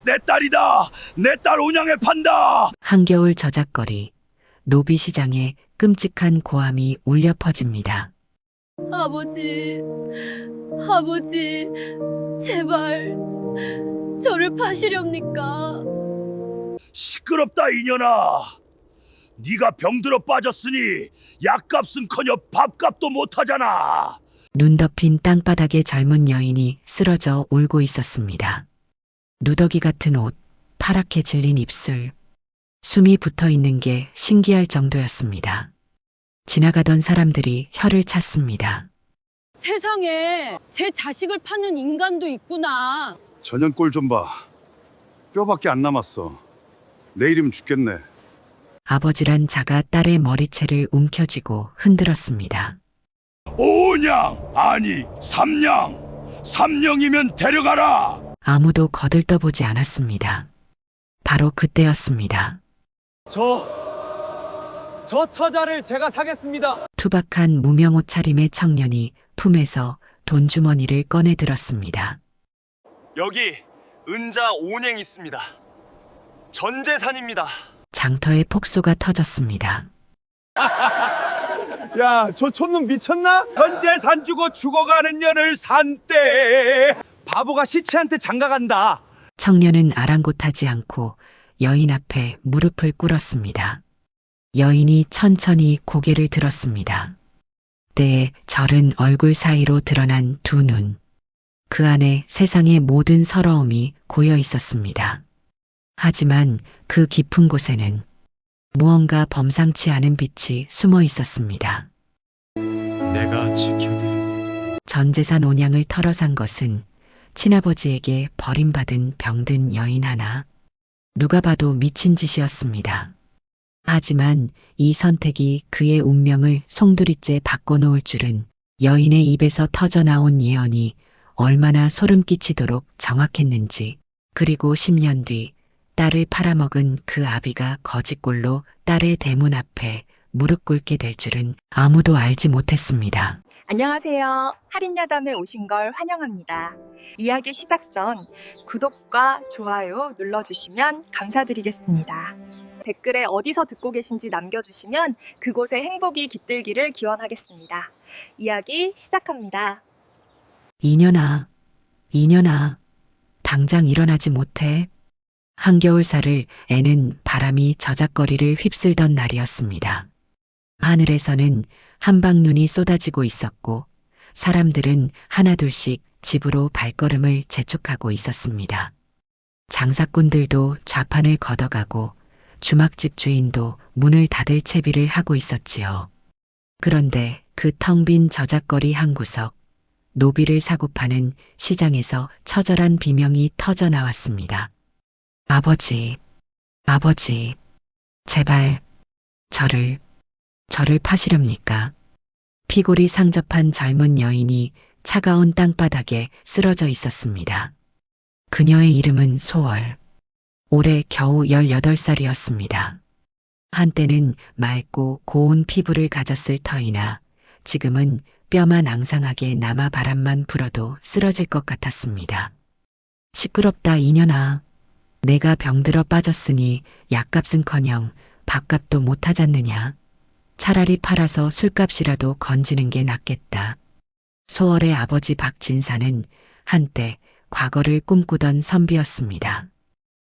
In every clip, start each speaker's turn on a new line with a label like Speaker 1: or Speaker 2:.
Speaker 1: 내 딸이다. 내 딸 온양에 판다.
Speaker 2: 한겨울 저작거리, 노비시장에 끔찍한 고함이 울려 퍼집니다.
Speaker 3: 아버지, 아버지, 제발 저를 파시렵니까?
Speaker 1: 시끄럽다 이년아. 네가 병들어 빠졌으니 약값은커녕 밥값도 못하잖아.
Speaker 2: 눈 덮인 땅바닥에 젊은 여인이 쓰러져 울고 있었습니다. 누더기 같은 옷, 파랗게 질린 입술, 숨이 붙어 있는 게 신기할 정도였습니다. 지나가던 사람들이 혀를 찼습니다.
Speaker 3: 세상에 제 자식을 파는 인간도 있구나.
Speaker 4: 저년 꼴 좀 봐. 뼈밖에 안 남았어. 내일이면 죽겠네.
Speaker 2: 아버지란 자가 딸의 머리채를 움켜쥐고 흔들었습니다.
Speaker 1: 온양 아니 삼냥. 삼냥이면 데려가라.
Speaker 2: 아무도 거들떠보지 않았습니다. 바로 그때였습니다.
Speaker 5: 저 처자를 제가 사겠습니다.
Speaker 2: 투박한 무명 옷차림의 청년이 품에서 돈주머니를 꺼내 들었습니다.
Speaker 5: 여기 은자 온행 있습니다. 전 재산입니다.
Speaker 2: 장터에 폭소가 터졌습니다.
Speaker 4: 야, 저 촌놈 미쳤나?
Speaker 1: 현재산 주고 죽어가는 년을 산대.
Speaker 5: 바보가 시체한테 장가간다.
Speaker 2: 청년은 아랑곳하지 않고 여인 앞에 무릎을 꿇었습니다. 여인이 천천히 고개를 들었습니다. 때에 절은 얼굴 사이로 드러난 두 눈. 그 안에 세상의 모든 서러움이 고여 있었습니다. 하지만 그 깊은 곳에는 무언가 범상치 않은 빛이 숨어 있었습니다.
Speaker 5: 내가 지켜드리리.
Speaker 2: 전 재산 온양을 털어산 것은 친아버지에게 버림받은 병든 여인 하나. 누가 봐도 미친 짓이었습니다. 하지만 이 선택이 그의 운명을 송두리째 바꿔놓을 줄은 여인의 입에서 터져나온 예언이 얼마나 소름 끼치도록 정확했는지, 그리고 10년 뒤 딸을 팔아먹은 그 아비가 거짓골로 딸의 대문 앞에 무릎 꿇게 될 줄은 아무도 알지 못했습니다.
Speaker 6: 안녕하세요. 할인야담에 오신 걸 환영합니다. 이야기 시작 전 구독과 좋아요 눌러주시면 감사드리겠습니다. 댓글에 어디서 듣고 계신지 남겨주시면 그곳에 행복이 깃들기를 기원하겠습니다. 이야기 시작합니다.
Speaker 2: 이년아, 당장 일어나지 못해. 한겨울살을 애는 바람이 저작거리를 휩쓸던 날이었습니다. 하늘에서는 한방눈이 쏟아지고 있었고 사람들은 하나둘씩 집으로 발걸음을 재촉하고 있었습니다. 장사꾼들도 좌판을 걷어가고 주막집 주인도 문을 닫을 채비를 하고 있었지요. 그런데 그 텅 빈 저작거리 한 구석, 노비를 사고 파는 시장에서 처절한 비명이 터져 나왔습니다. 아버지, 제발 저를 파시렵니까? 피골이 상접한 젊은 여인이 차가운 땅바닥에 쓰러져 있었습니다. 그녀의 이름은 소월. 올해 겨우 18살이었습니다. 한때는 맑고 고운 피부를 가졌을 터이나 지금은 뼈만 앙상하게 남아 바람만 불어도 쓰러질 것 같았습니다. 시끄럽다 이년아. 내가 병들어 빠졌으니 약값은커녕 밥값도 못하잖느냐. 차라리 팔아서 술값이라도 건지는 게 낫겠다. 소월의 아버지 박진사는 한때 과거를 꿈꾸던 선비였습니다.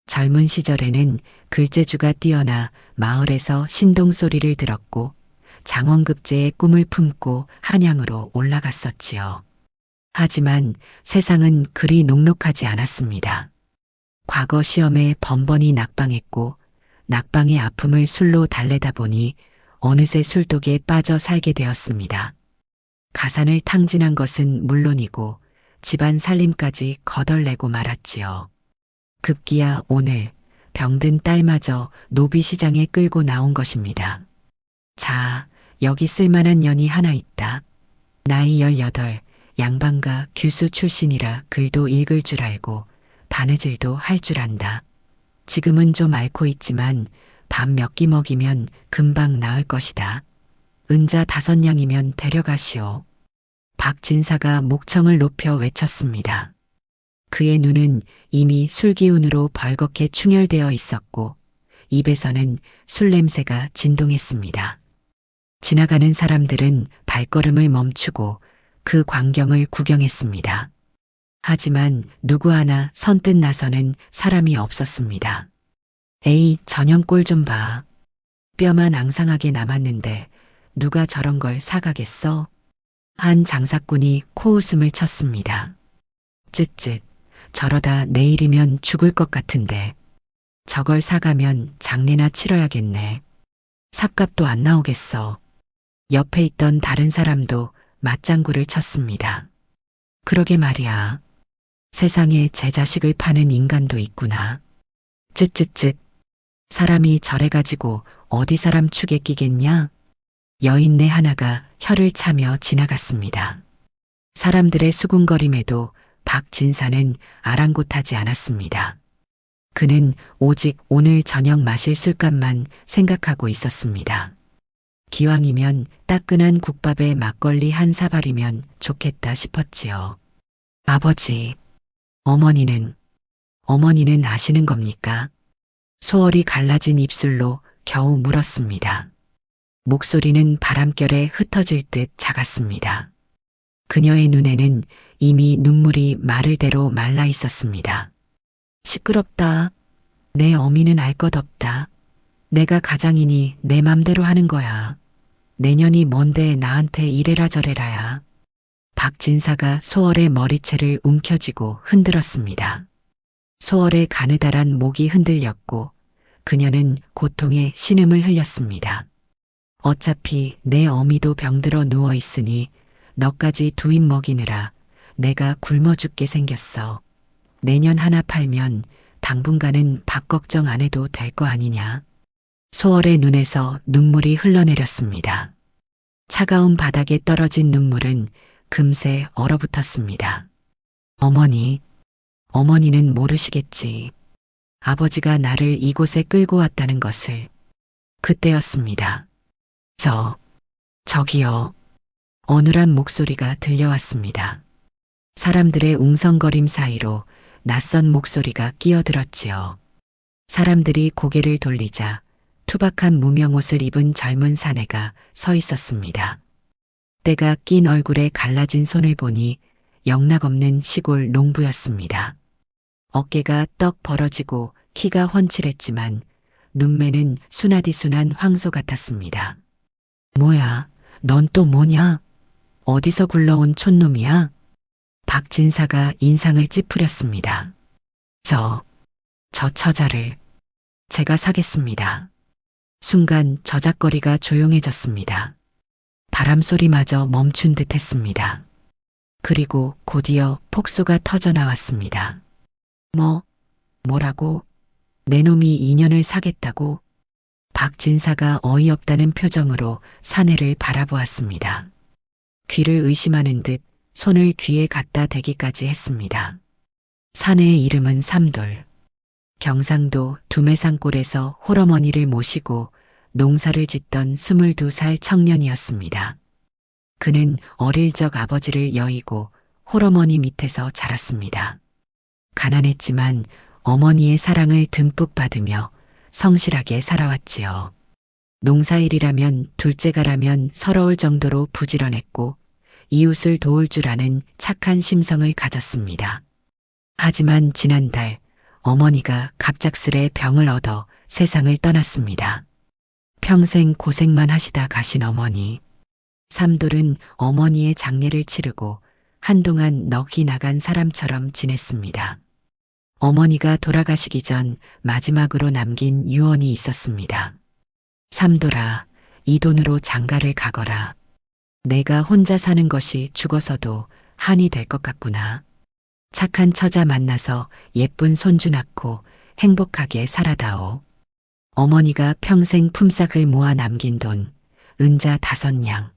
Speaker 2: 젊은 시절에는 글재주가 뛰어나 마을에서 신동소리를 들었고 장원급제의 꿈을 품고 한양으로 올라갔었지요. 하지만 세상은 그리 녹록하지 않았습니다. 과거 시험에 번번이 낙방했고 낙방의 아픔을 술로 달래다 보니 어느새 술독에 빠져 살게 되었습니다. 가산을 탕진한 것은 물론이고 집안 살림까지 거덜내고 말았지요. 급기야 오늘 병든 딸마저 노비시장에 끌고 나온 것입니다. 자, 여기 쓸만한 년이 하나 있다. 나이 18, 양반가 규수 출신이라 글도 읽을 줄 알고 바느질도 할 줄 안다. 지금은 좀 앓고 있지만 밥 몇 끼 먹이면 금방 나을 것이다. 은자 5냥이면 데려가시오. 박진사가 목청을 높여 외쳤습니다. 그의 눈은 이미 술 기운으로 벌겋게 충혈되어 있었고 입에서는 술 냄새가 진동했습니다. 지나가는 사람들은 발걸음을 멈추고 그 광경을 구경했습니다. 하지만 누구 하나 선뜻 나서는 사람이 없었습니다. 에이, 저년 꼴 좀 봐. 뼈만 앙상하게 남았는데 누가 저런 걸 사가겠어? 한 장사꾼이 코웃음을 쳤습니다. 쯧쯧, 저러다 내일이면 죽을 것 같은데 저걸 사가면 장례나 치러야겠네. 삿값도 안 나오겠어. 옆에 있던 다른 사람도 맞장구를 쳤습니다. 그러게 말이야. 세상에 제 자식을 파는 인간도 있구나. 쯧쯧쯧. 사람이 저래가지고 어디 사람 축에 끼겠냐? 여인네 하나가 혀를 차며 지나갔습니다. 사람들의 수군거림에도 박진사는 아랑곳하지 않았습니다. 그는 오직 오늘 저녁 마실 술값만 생각하고 있었습니다. 기왕이면 따끈한 국밥에 막걸리 한 사발이면 좋겠다 싶었지요. 아버지, 어머니는 아시는 겁니까? 소얼이 갈라진 입술로 겨우 물었습니다. 목소리는 바람결에 흩어질 듯 작았습니다. 그녀의 눈에는 이미 눈물이 마를 대로 말라 있었습니다. 시끄럽다. 내 어미는 알 것 없다. 내가 가장이니 내 맘대로 하는 거야. 내년이 뭔데 나한테 이래라 저래라야. 박진사가 소월의 머리채를 움켜쥐고 흔들었습니다. 소월의 가느다란 목이 흔들렸고 그녀는 고통에 신음을 흘렸습니다. 어차피 내 어미도 병들어 누워있으니 너까지 두 입 먹이느라 내가 굶어 죽게 생겼어. 내년 하나 팔면 당분간은 밥 걱정 안 해도 될 거 아니냐. 소월의 눈에서 눈물이 흘러내렸습니다. 차가운 바닥에 떨어진 눈물은 금세 얼어붙었습니다. 어머니는 모르시겠지. 아버지가 나를 이곳에 끌고 왔다는 것을. 그때였습니다. 저기요. 어눌한 목소리가 들려왔습니다. 사람들의 웅성거림 사이로 낯선 목소리가 끼어들었지요. 사람들이 고개를 돌리자 투박한 무명옷을 입은 젊은 사내가 서 있었습니다. 때가 낀 얼굴에 갈라진 손을 보니 영락없는 시골 농부였습니다. 어깨가 떡 벌어지고 키가 훤칠했지만 눈매는 순하디순한 황소 같았습니다. 뭐야, 넌 또 뭐냐? 어디서 굴러온 촌놈이야? 박진사가 인상을 찌푸렸습니다. 저 처자를 제가 사겠습니다. 순간 저작거리가 조용해졌습니다. 바람소리마저 멈춘 듯 했습니다. 그리고 곧이어 폭소가 터져 나왔습니다. 뭐라고? 내 놈이 인연을 사겠다고? 박진사가 어이없다는 표정으로 사내를 바라보았습니다. 귀를 의심하는 듯 손을 귀에 갖다 대기까지 했습니다. 사내의 이름은 삼돌. 경상도 두매산골에서 홀어머니를 모시고 농사를 짓던 22살 청년이었습니다. 그는 어릴 적 아버지를 여의고 홀어머니 밑에서 자랐습니다. 가난했지만 어머니의 사랑을 듬뿍 받으며 성실하게 살아왔지요. 농사일이라면 둘째가라면 서러울 정도로 부지런했고 이웃을 도울 줄 아는 착한 심성을 가졌습니다. 하지만 지난달 어머니가 갑작스레 병을 얻어 세상을 떠났습니다. 평생 고생만 하시다 가신 어머니. 삼돌은 어머니의 장례를 치르고 한동안 넋이 나간 사람처럼 지냈습니다. 어머니가 돌아가시기 전 마지막으로 남긴 유언이 있었습니다. 삼돌아, 이 돈으로 장가를 가거라. 내가 혼자 사는 것이 죽어서도 한이 될 것 같구나. 착한 처자 만나서 예쁜 손주 낳고 행복하게 살아다오. 어머니가 평생 품삯을 모아 남긴 돈, 은자 5냥.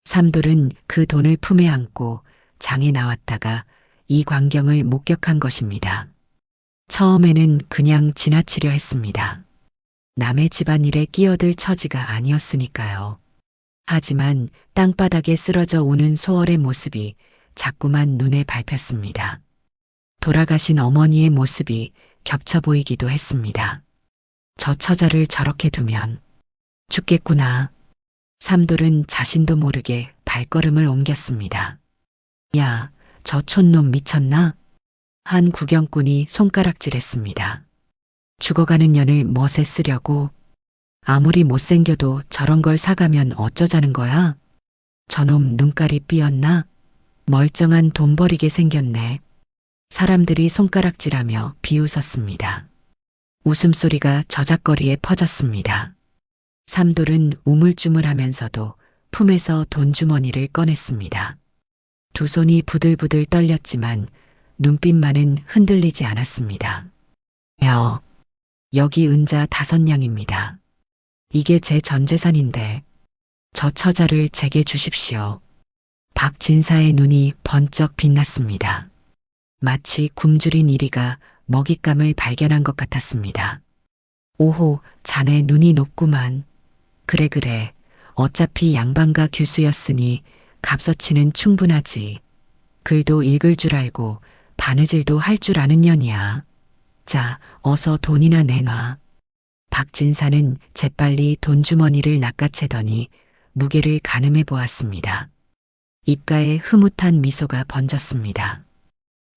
Speaker 2: 삼돌은 그 돈을 품에 안고 장에 나왔다가 이 광경을 목격한 것입니다. 처음에는 그냥 지나치려 했습니다. 남의 집안일에 끼어들 처지가 아니었으니까요. 하지만 땅바닥에 쓰러져 우는 소월의 모습이 자꾸만 눈에 밟혔습니다. 돌아가신 어머니의 모습이 겹쳐 보이기도 했습니다. 저 처자를 저렇게 두면 죽겠구나. 삼돌은 자신도 모르게 발걸음을 옮겼습니다. 야, 저 촌놈 미쳤나? 한 구경꾼이 손가락질했습니다. 죽어가는 년을 멋에 쓰려고 아무리 못생겨도 저런 걸 사가면 어쩌자는 거야? 저놈 눈깔이 삐었나? 멀쩡한 돈 버리게 생겼네. 사람들이 손가락질하며 비웃었습니다. 웃음소리가 저작거리에 퍼졌습니다. 삼돌은 우물쭈물하면서도 품에서 돈주머니를 꺼냈습니다. 두 손이 부들부들 떨렸지만 눈빛만은 흔들리지 않았습니다. 여기 은자 5냥입니다. 이게 제 전재산인데 저 처자를 제게 주십시오. 박진사의 눈이 번쩍 빛났습니다. 마치 굶주린 이리가 먹잇감을 발견한 것 같았습니다. 오호, 자네 눈이 높구만. 그래. 어차피 양반가 규수였으니 값어치는 충분하지. 글도 읽을 줄 알고 바느질도 할 줄 아는 년이야. 자, 어서 돈이나 내놔. 박진사는 재빨리 돈주머니를 낚아채더니 무게를 가늠해 보았습니다. 입가에 흐뭇한 미소가 번졌습니다.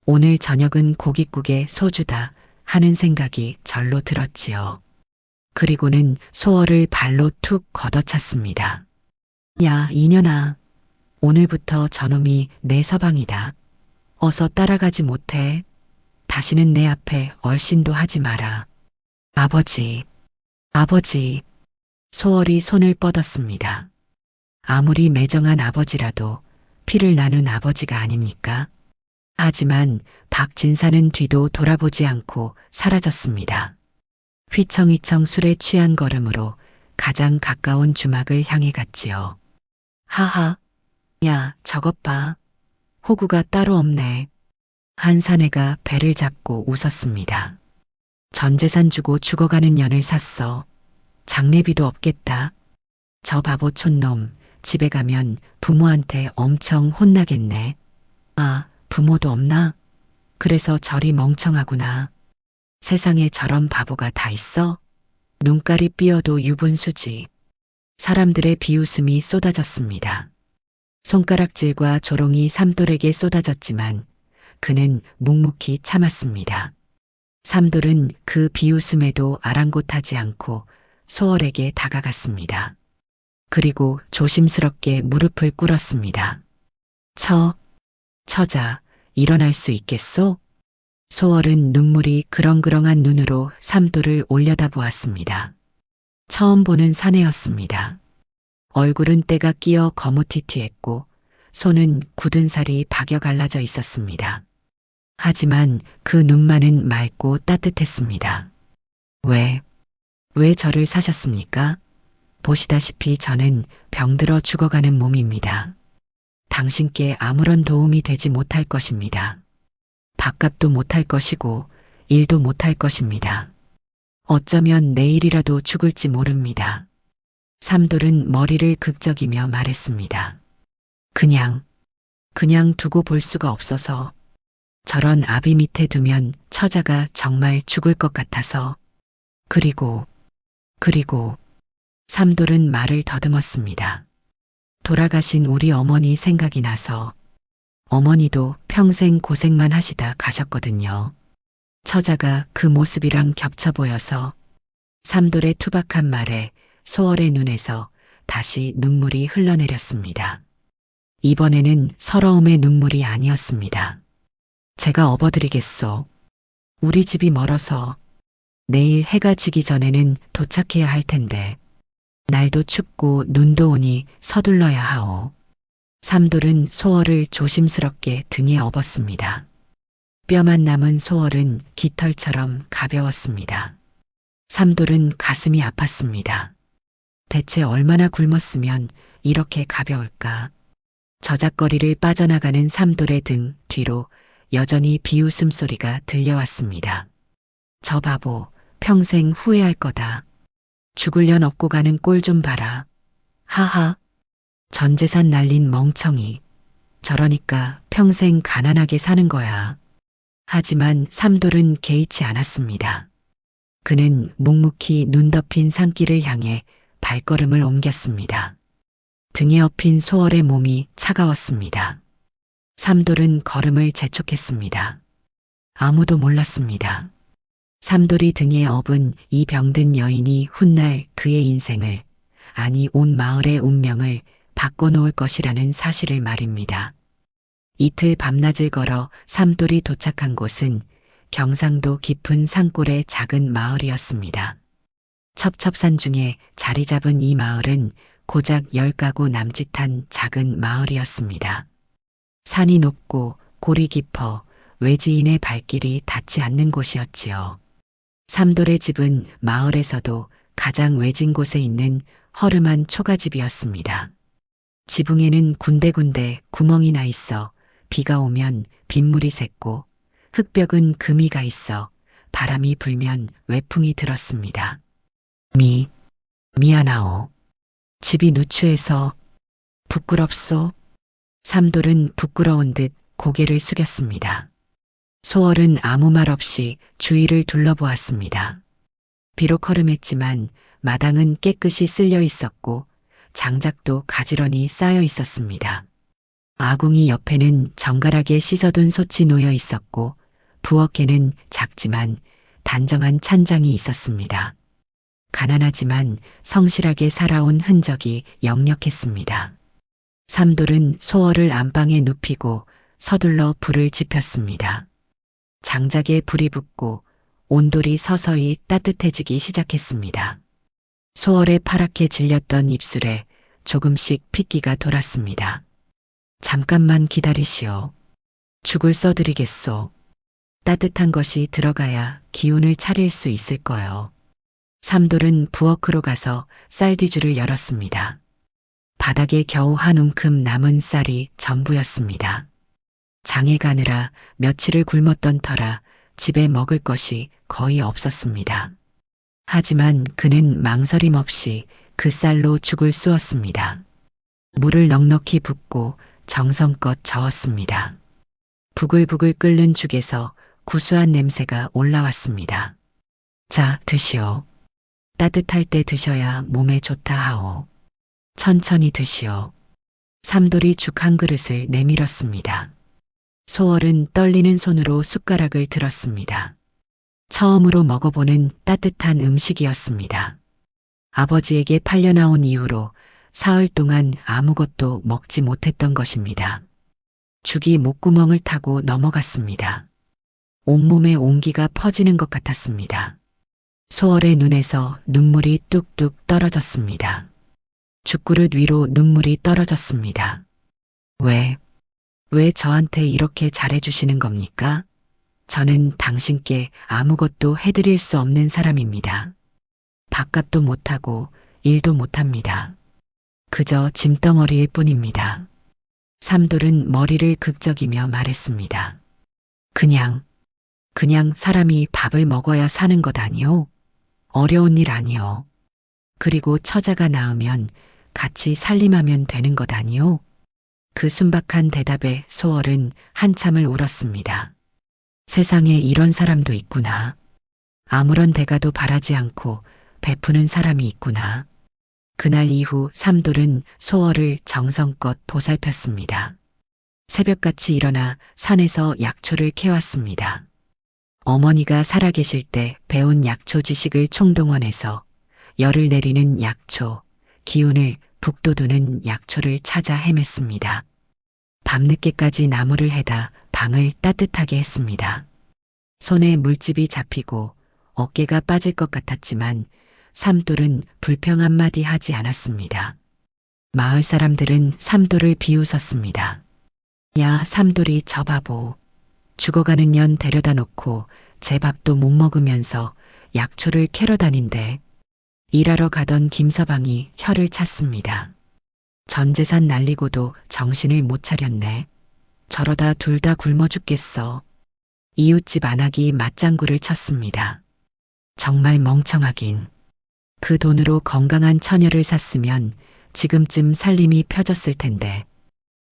Speaker 2: 오늘 저녁은 고깃국에 소주다 하는 생각이 절로 들었지요. 그리고는 소어를 발로 툭 걷어찼습니다. 야, 이년아. 오늘부터 저놈이 내 서방이다. 어서 따라가지 못해. 다시는 내 앞에 얼씬도 하지 마라. 아버지. 소월이 손을 뻗었습니다. 아무리 매정한 아버지라도 피를 나눈 아버지가 아닙니까? 하지만 박진사는 뒤도 돌아보지 않고 사라졌습니다. 휘청휘청 술에 취한 걸음으로 가장 가까운 주막을 향해 갔지요. 하하, 야, 저것 봐. 호구가 따로 없네. 한 사내가 배를 잡고 웃었습니다. 전재산 주고 죽어가는 년을 샀어. 장례비도 없겠다. 저 바보 촌놈, 집에 가면 부모한테 엄청 혼나겠네. 아, 부모도 없나? 그래서 저리 멍청하구나. 세상에 저런 바보가 다 있어? 눈깔이 삐어도 유분수지. 사람들의 비웃음이 쏟아졌습니다. 손가락질과 조롱이 삼돌에게 쏟아졌지만 그는 묵묵히 참았습니다. 삼돌은 그 비웃음에도 아랑곳하지 않고 소월에게 다가갔습니다. 그리고 조심스럽게 무릎을 꿇었습니다. 처자, 일어날 수 있겠소? 소월은 눈물이 그렁그렁한 눈으로 삼돌을 올려다보았습니다. 처음 보는 사내였습니다. 얼굴은 때가 끼어 거무튀튀했고 손은 굳은 살이 박여 갈라져 있었습니다. 하지만 그 눈만은 맑고 따뜻했습니다. 왜 저를 사셨습니까? 보시다시피 저는 병들어 죽어가는 몸입니다. 당신께 아무런 도움이 되지 못할 것입니다. 밥값도 못할 것이고 일도 못할 것입니다. 어쩌면 내일이라도 죽을지 모릅니다. 삼돌은 머리를 극적이며 말했습니다. 그냥 두고 볼 수가 없어서 저런 아비 밑에 두면 처자가 정말 죽을 것 같아서 그리고 삼돌은 말을 더듬었습니다. 돌아가신 우리 어머니 생각이 나서 어머니도 평생 고생만 하시다 가셨거든요. 처자가 그 모습이랑 겹쳐 보여서 삼돌의 투박한 말에 소월의 눈에서 다시 눈물이 흘러내렸습니다. 이번에는 서러움의 눈물이 아니었습니다. 제가 업어드리겠소. 우리 집이 멀어서 내일 해가 지기 전에는 도착해야 할 텐데 날도 춥고 눈도 오니 서둘러야 하오. 삼돌은 소월을 조심스럽게 등에 업었습니다. 뼈만 남은 소월은 깃털처럼 가벼웠습니다. 삼돌은 가슴이 아팠습니다. 대체 얼마나 굶었으면 이렇게 가벼울까? 저작거리를 빠져나가는 삼돌의 등 뒤로 여전히 비웃음 소리가 들려왔습니다. 저 바보, 평생 후회할 거다. 죽을 년 업고 가는 꼴 좀 봐라. 하하. 전재산 날린 멍청이. 저러니까 평생 가난하게 사는 거야. 하지만 삼돌은 개의치 않았습니다. 그는 묵묵히 눈 덮인 산길을 향해 발걸음을 옮겼습니다. 등에 업힌 소월의 몸이 차가웠습니다. 삼돌은 걸음을 재촉했습니다. 아무도 몰랐습니다. 삼돌이 등에 업은 이 병든 여인이 훗날 그의 인생을, 아니 온 마을의 운명을 바꿔놓을 것이라는 사실을 말입니다. 이틀 밤낮을 걸어 삼돌이 도착한 곳은 경상도 깊은 산골의 작은 마을이었습니다. 첩첩산 중에 자리 잡은 이 마을은 고작 10가구 남짓한 작은 마을이었습니다. 산이 높고 골이 깊어 외지인의 발길이 닿지 않는 곳이었지요. 삼돌의 집은 마을에서도 가장 외진 곳에 있는 허름한 초가집이었습니다. 지붕에는 군데군데 구멍이 나 있어 비가 오면 빗물이 새고 흙벽은 금이 가 있어 바람이 불면 외풍이 들었습니다. 미안하오. 집이 누추해서 부끄럽소. 삼돌은 부끄러운 듯 고개를 숙였습니다. 소월은 아무 말 없이 주위를 둘러보았습니다. 비록 허름했지만 마당은 깨끗이 쓸려 있었고 장작도 가지런히 쌓여 있었습니다. 아궁이 옆에는 정갈하게 씻어둔 솥이 놓여 있었고 부엌에는 작지만 단정한 찬장이 있었습니다. 가난하지만 성실하게 살아온 흔적이 역력했습니다. 삼돌은 소월을 안방에 눕히고 서둘러 불을 지폈습니다. 장작에 불이 붙고 온돌이 서서히 따뜻해지기 시작했습니다. 소월의 파랗게 질렸던 입술에 조금씩 핏기가 돌았습니다. 잠깐만 기다리시오. 죽을 써드리겠소. 따뜻한 것이 들어가야 기운을 차릴 수 있을 거요. 삼돌은 부엌으로 가서 쌀뒤줄을 열었습니다. 바닥에 겨우 한 움큼 남은 쌀이 전부였습니다. 장에 가느라 며칠을 굶었던 터라 집에 먹을 것이 거의 없었습니다. 하지만 그는 망설임 없이 그 쌀로 죽을 쑤었습니다. 물을 넉넉히 붓고 정성껏 저었습니다. 부글부글 끓는 죽에서 구수한 냄새가 올라왔습니다. 자, 드시오. 따뜻할 때 드셔야 몸에 좋다 하오. 천천히 드시오. 삼돌이 죽 한 그릇을 내밀었습니다. 소월은 떨리는 손으로 숟가락을 들었습니다. 처음으로 먹어보는 따뜻한 음식이었습니다. 아버지에게 팔려나온 이후로 사흘 동안 아무것도 먹지 못했던 것입니다. 죽이 목구멍을 타고 넘어갔습니다. 온몸에 온기가 퍼지는 것 같았습니다. 소월의 눈에서 눈물이 뚝뚝 떨어졌습니다. 죽그릇 위로 눈물이 떨어졌습니다. 왜 저한테 이렇게 잘해주시는 겁니까? 저는 당신께 아무것도 해드릴 수 없는 사람입니다. 밥값도 못하고 일도 못합니다. 그저 짐덩어리일 뿐입니다. 삼돌은 머리를 극적이며 말했습니다. 그냥 사람이 밥을 먹어야 사는 것 아니오? 어려운 일 아니오. 그리고 처자가 낳으면 같이 살림하면 되는 것 아니오? 그 순박한 대답에 소월은 한참을 울었습니다. 세상에 이런 사람도 있구나. 아무런 대가도 바라지 않고 베푸는 사람이 있구나. 그날 이후 삼돌은 소월을 정성껏 보살폈습니다. 새벽같이 일어나 산에서 약초를 캐왔습니다. 어머니가 살아계실 때 배운 약초 지식을 총동원해서 열을 내리는 약초, 기운을 북돋우는 약초를 찾아 헤맸습니다. 밤늦게까지 나무를 해다 방을 따뜻하게 했습니다. 손에 물집이 잡히고 어깨가 빠질 것 같았지만 삼돌은 불평 한마디 하지 않았습니다. 마을 사람들은 삼돌을 비웃었습니다. 야, 삼돌이 저 바보. 죽어가는 년 데려다 놓고 제 밥도 못 먹으면서 약초를 캐러 다닌대. 일하러 가던 김서방이 혀를 찼습니다. 전 재산 날리고도 정신을 못 차렸네. 저러다 둘 다 굶어 죽겠어. 이웃집 안악이 맞장구를 쳤습니다. 정말 멍청하긴. 그 돈으로 건강한 처녀를 샀으면 지금쯤 살림이 펴졌을 텐데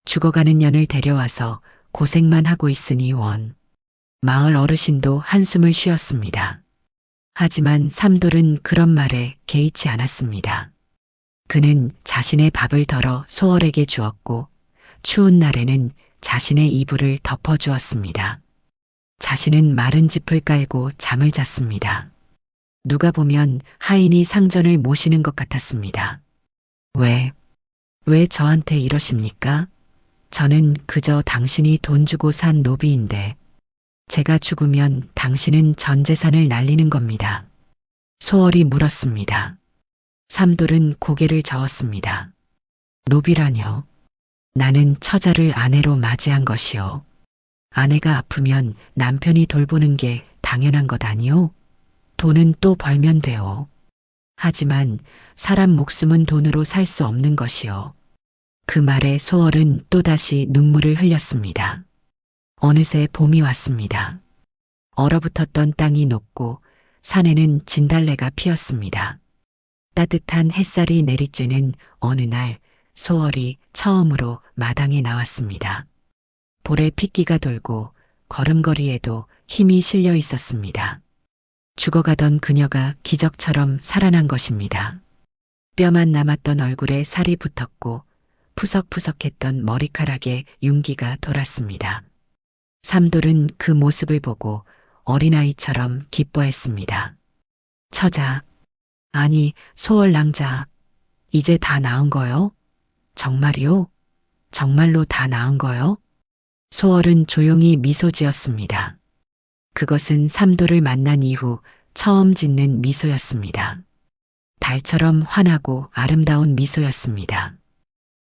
Speaker 2: 죽어가는 년을 데려와서 고생만 하고 있으니 원. 마을 어르신도 한숨을 쉬었습니다. 하지만 삼돌은 그런 말에 개의치 않았습니다. 그는 자신의 밥을 덜어 소월에게 주었고 추운 날에는 자신의 이불을 덮어주었습니다. 자신은 마른 짚을 깔고 잠을 잤습니다. 누가 보면 하인이 상전을 모시는 것 같았습니다. 왜 저한테 이러십니까? 저는 그저 당신이 돈 주고 산 노비인데 제가 죽으면 당신은 전 재산을 날리는 겁니다. 소월이 물었습니다. 삼돌은 고개를 저었습니다. 노비라뇨? 나는 처자를 아내로 맞이한 것이요. 아내가 아프면 남편이 돌보는 게 당연한 것 아니오? 돈은 또 벌면 돼요. 하지만 사람 목숨은 돈으로 살 수 없는 것이요. 그 말에 소월은 또다시 눈물을 흘렸습니다. 어느새 봄이 왔습니다. 얼어붙었던 땅이 녹고 산에는 진달래가 피었습니다. 따뜻한 햇살이 내리쬐는 어느 날 소월이 처음으로 마당에 나왔습니다. 볼에 핏기가 돌고 걸음걸이에도 힘이 실려 있었습니다. 죽어가던 그녀가 기적처럼 살아난 것입니다. 뼈만 남았던 얼굴에 살이 붙었고 푸석푸석했던 머리카락에 윤기가 돌았습니다. 삼돌은 그 모습을 보고 어린아이처럼 기뻐했습니다. 처자, 아니 소월 낭자, 이제 다 나은 거요? 정말이요? 정말로 다 나은 거요? 소월은 조용히 미소 지었습니다. 그것은 삼돌을 만난 이후 처음 짓는 미소였습니다. 달처럼 환하고 아름다운 미소였습니다.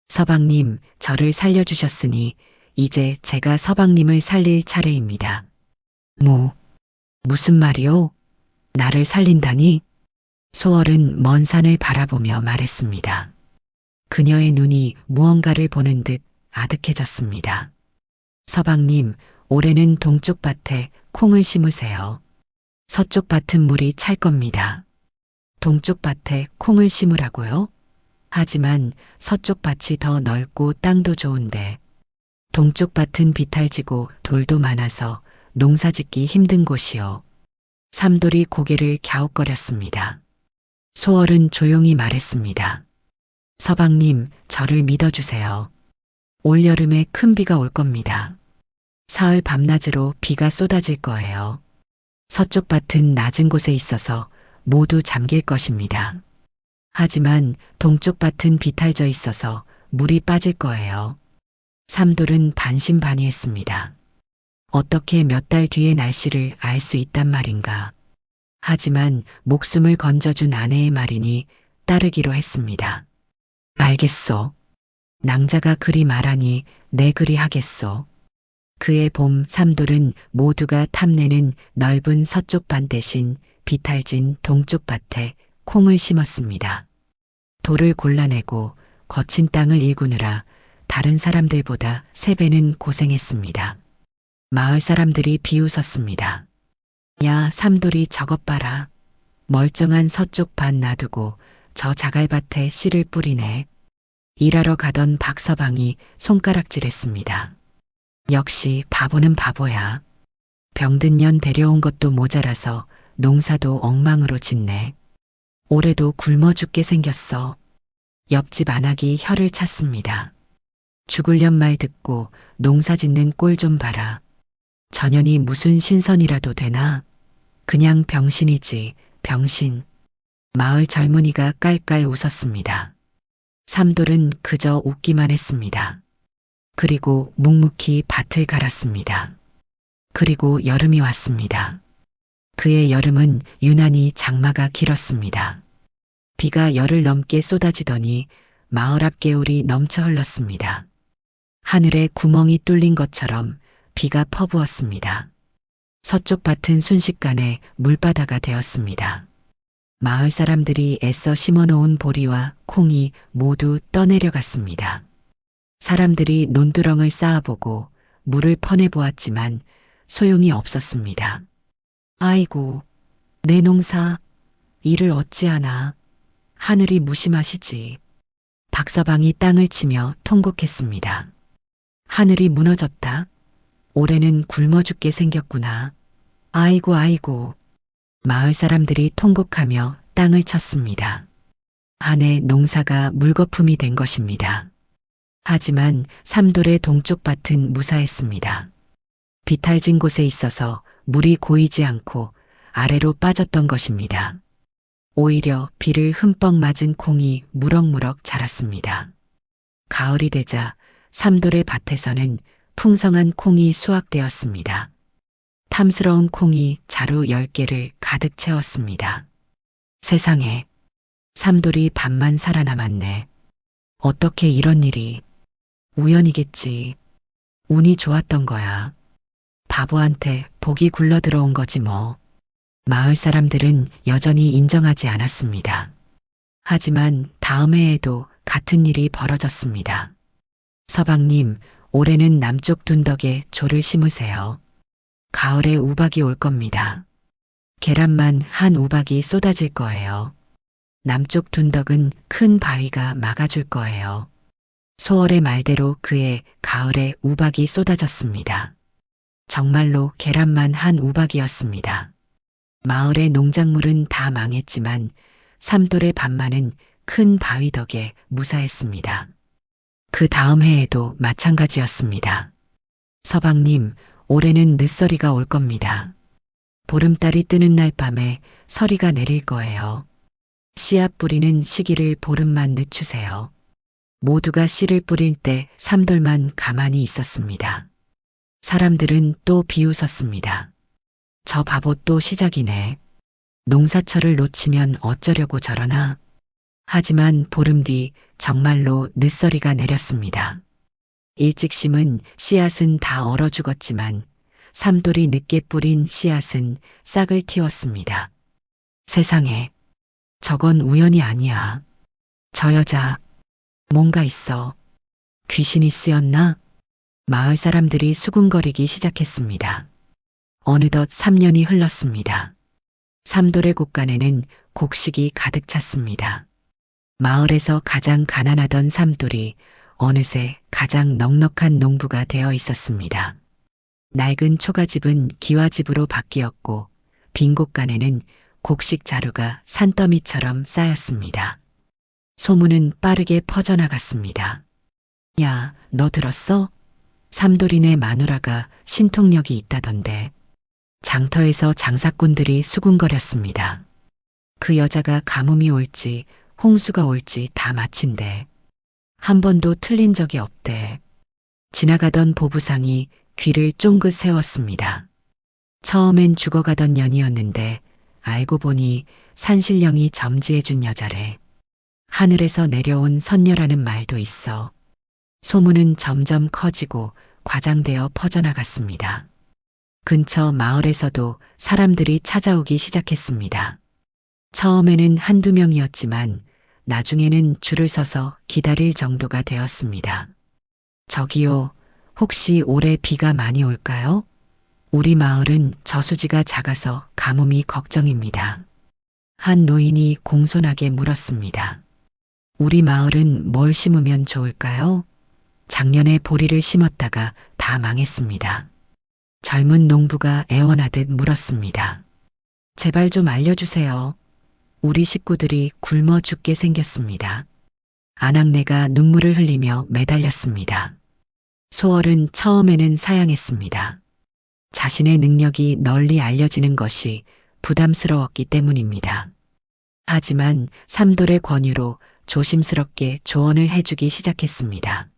Speaker 2: 서방님, 저를 살려주셨으니 이제 제가 서방님을 살릴 차례입니다. 무슨 말이요? 나를 살린다니? 소월은 먼 산을 바라보며 말했습니다. 그녀의 눈이 무언가를 보는 듯 아득해졌습니다. 서방님, 올해는 동쪽 밭에 콩을 심으세요. 서쪽 밭은 물이 찰 겁니다. 동쪽 밭에 콩을 심으라고요? 하지만 서쪽 밭이 더 넓고 땅도 좋은데 동쪽 밭은 비탈지고 돌도 많아서 농사짓기 힘든 곳이요. 삼돌이 고개를 갸웃거렸습니다. 소월은 조용히 말했습니다. 서방님, 저를 믿어주세요. 올여름에 큰 비가 올 겁니다. 사흘 밤낮으로 비가 쏟아질 거예요. 서쪽 밭은 낮은 곳에 있어서 모두 잠길 것입니다. 하지만 동쪽 밭은 비탈져 있어서 물이 빠질 거예요. 삼돌은 반신반의했습니다. 어떻게 몇 달 뒤의 날씨를 알 수 있단 말인가. 하지만 목숨을 건져준 아내의 말이니 따르기로 했습니다. 알겠소. 낭자가 그리 말하니 내 그리 하겠소. 그의 봄 삼돌은 모두가 탐내는 넓은 서쪽 밭 대신 비탈진 동쪽 밭에 콩을 심었습니다. 돌을 골라내고 거친 땅을 일구느라 다른 사람들보다 3배는 고생했습니다. 마을 사람들이 비웃었습니다. 야, 삼돌이 저것 봐라. 멀쩡한 서쪽 밭 놔두고 저 자갈밭에 씨를 뿌리네. 일하러 가던 박서방이 손가락질했습니다. 역시 바보는 바보야. 병든 년 데려온 것도 모자라서 농사도 엉망으로 짓네. 올해도 굶어 죽게 생겼어. 옆집 안악이 혀를 찼습니다. 죽을련 말 듣고 농사 짓는 꼴 좀 봐라. 전현이 무슨 신선이라도 되나? 그냥 병신이지, 병신. 마을 젊은이가 깔깔 웃었습니다. 삼돌은 그저 웃기만 했습니다. 그리고 묵묵히 밭을 갈았습니다. 그리고 여름이 왔습니다. 그의 여름은 유난히 장마가 길었습니다. 비가 열흘 넘게 쏟아지더니 마을 앞 개울이 넘쳐 흘렀습니다. 하늘에 구멍이 뚫린 것처럼 비가 퍼부었습니다. 서쪽 밭은 순식간에 물바다가 되었습니다. 마을 사람들이 애써 심어놓은 보리와 콩이 모두 떠내려갔습니다. 사람들이 논두렁을 쌓아보고 물을 퍼내보았지만 소용이 없었습니다. 아이고, 내 농사, 이를 어찌하나. 하늘이 무심하시지. 박서방이 땅을 치며 통곡했습니다. 하늘이 무너졌다. 올해는 굶어 죽게 생겼구나. 아이고, 아이고. 마을 사람들이 통곡하며 땅을 쳤습니다. 한 해 농사가 물거품이 된 것입니다. 하지만 삼돌의 동쪽 밭은 무사했습니다. 비탈진 곳에 있어서 물이 고이지 않고 아래로 빠졌던 것입니다. 오히려 비를 흠뻑 맞은 콩이 무럭무럭 자랐습니다. 가을이 되자 삼돌의 밭에서는 풍성한 콩이 수확되었습니다. 탐스러운 콩이 자루 10개를 가득 채웠습니다. 세상에, 삼돌이 반만 살아남았네. 어떻게 이런 일이. 우연이겠지. 운이 좋았던 거야. 바보한테 복이 굴러 들어온 거지 뭐. 마을 사람들은 여전히 인정하지 않았습니다. 하지만 다음 해에도 같은 일이 벌어졌습니다. 서방님, 올해는 남쪽 둔덕에 조를 심으세요. 가을에 우박이 올 겁니다. 계란만 한 우박이 쏟아질 거예요. 남쪽 둔덕은 큰 바위가 막아줄 거예요. 소월의 말대로 그해 가을에 우박이 쏟아졌습니다. 정말로 계란만 한 우박이었습니다. 마을의 농작물은 다 망했지만 삼돌의 밭만은 큰 바위 덕에 무사했습니다. 그 다음 해에도 마찬가지였습니다. 서방님, 올해는 늦서리가 올 겁니다. 보름달이 뜨는 날 밤에 서리가 내릴 거예요. 씨앗 뿌리는 시기를 보름만 늦추세요. 모두가 씨를 뿌릴 때 삼돌만 가만히 있었습니다. 사람들은 또 비웃었습니다. 저 바보 또 시작이네. 농사철을 놓치면 어쩌려고 저러나. 하지만 보름 뒤 정말로 늦서리가 내렸습니다. 일찍 심은 씨앗은 다 얼어 죽었지만 삼돌이 늦게 뿌린 씨앗은 싹을 틔웠습니다. 세상에, 저건 우연이 아니야. 저 여자, 뭔가 있어. 귀신이 쓰였나? 마을 사람들이 수군거리기 시작했습니다. 어느덧 3년이 흘렀습니다. 삼돌의 곳간에는 곡식이 가득 찼습니다. 마을에서 가장 가난하던 삼돌이 어느새 가장 넉넉한 농부가 되어 있었습니다. 낡은 초가집은 기와집으로 바뀌었고 빈 곳간에는 곡식 자루가 산더미처럼 쌓였습니다. 소문은 빠르게 퍼져나갔습니다. 야, 너 들었어? 삼돌이네 마누라가 신통력이 있다던데. 장터에서 장사꾼들이 수군거렸습니다. 그 여자가 가뭄이 올지 홍수가 올지 다 마친대. 한 번도 틀린 적이 없대. 지나가던 보부상이 귀를 쫑긋 세웠습니다. 처음엔 죽어가던 년이었는데 알고 보니 산신령이 점지해준 여자래. 하늘에서 내려온 선녀라는 말도 있어. 소문은 점점 커지고 과장되어 퍼져나갔습니다. 근처 마을에서도 사람들이 찾아오기 시작했습니다. 처음에는 한두 명이었지만 나중에는 줄을 서서 기다릴 정도가 되었습니다. 저기요, 혹시 올해 비가 많이 올까요? 우리 마을은 저수지가 작아서 가뭄이 걱정입니다. 한 노인이 공손하게 물었습니다. 우리 마을은 뭘 심으면 좋을까요? 작년에 보리를 심었다가 다 망했습니다. 젊은 농부가 애원하듯 물었습니다. 제발 좀 알려주세요. 우리 식구들이 굶어 죽게 생겼습니다. 아낙네가 눈물을 흘리며 매달렸습니다. 소월은 처음에는 사양했습니다. 자신의 능력이 널리 알려지는 것이 부담스러웠기 때문입니다. 하지만 삼돌의 권유로 조심스럽게 조언을 해주기 시작했습니다.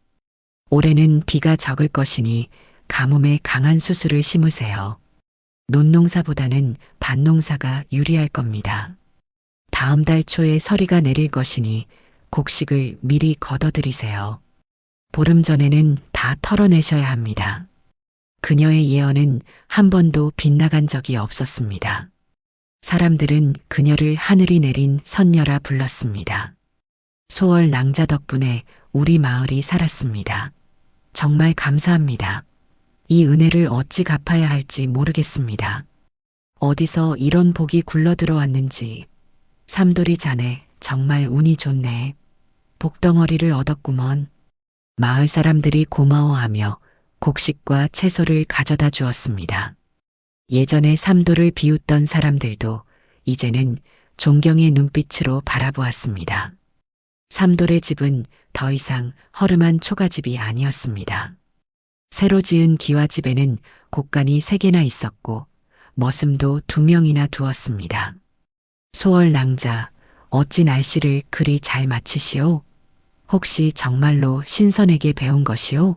Speaker 2: 올해는 비가 적을 것이니 가뭄에 강한 수수를 심으세요. 논농사보다는 밭농사가 유리할 겁니다. 다음 달 초에 서리가 내릴 것이니 곡식을 미리 걷어들이세요. 보름 전에는 다 털어내셔야 합니다. 그녀의 예언은 한 번도 빗나간 적이 없었습니다. 사람들은 그녀를 하늘이 내린 선녀라 불렀습니다. 소월 낭자 덕분에 우리 마을이 살았습니다. 정말 감사합니다. 이 은혜를 어찌 갚아야 할지 모르겠습니다. 어디서 이런 복이 굴러 들어왔는지. 삼돌이 자네 정말 운이 좋네. 복덩어리를 얻었구먼. 마을 사람들이 고마워하며 곡식과 채소를 가져다 주었습니다. 예전에 삼도를 비웃던 사람들도 이제는 존경의 눈빛으로 바라보았습니다. 삼돌의 집은 더 이상 허름한 초가집이 아니었습니다. 새로 지은 기와집에는 곡간이 3개나 있었고 머슴도 2명이나 두었습니다. 소월 낭자, 어찌 날씨를 그리 잘 맞히시오? 혹시 정말로 신선에게 배운 것이오?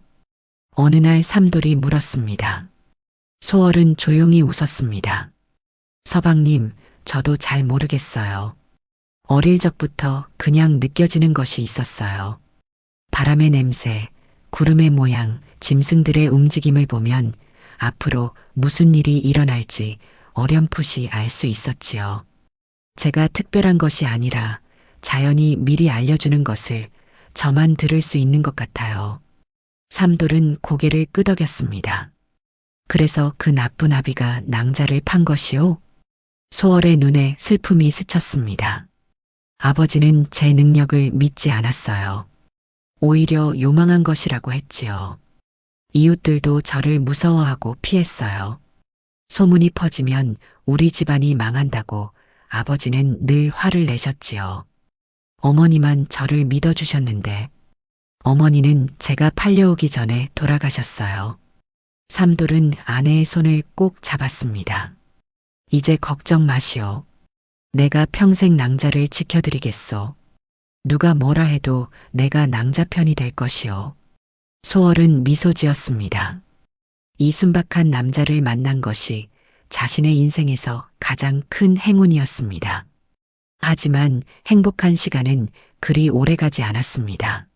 Speaker 2: 어느 날 삼돌이 물었습니다. 소월은 조용히 웃었습니다. 서방님, 저도 잘 모르겠어요. 어릴 적부터 그냥 느껴지는 것이 있었어요. 바람의 냄새, 구름의 모양, 짐승들의 움직임을 보면 앞으로 무슨 일이 일어날지 어렴풋이 알 수 있었지요. 제가 특별한 것이 아니라 자연이 미리 알려주는 것을 저만 들을 수 있는 것 같아요. 삼돌은 고개를 끄덕였습니다. 그래서 그 나쁜 아비가 낭자를 판 것이오? 소월의 눈에 슬픔이 스쳤습니다. 아버지는 제 능력을 믿지 않았어요. 오히려 요망한 것이라고 했지요. 이웃들도 저를 무서워하고 피했어요. 소문이 퍼지면 우리 집안이 망한다고 아버지는 늘 화를 내셨지요. 어머니만 저를 믿어주셨는데 어머니는 제가 팔려오기 전에 돌아가셨어요. 삼돌은 아내의 손을 꼭 잡았습니다. 이제 걱정 마시오. 내가 평생 낭자를 지켜드리겠소. 누가 뭐라 해도 내가 낭자 편이 될 것이오. 소월은 미소 지었습니다. 이 순박한 남자를 만난 것이 자신의 인생에서 가장 큰 행운이었습니다. 하지만 행복한 시간은 그리 오래가지 않았습니다.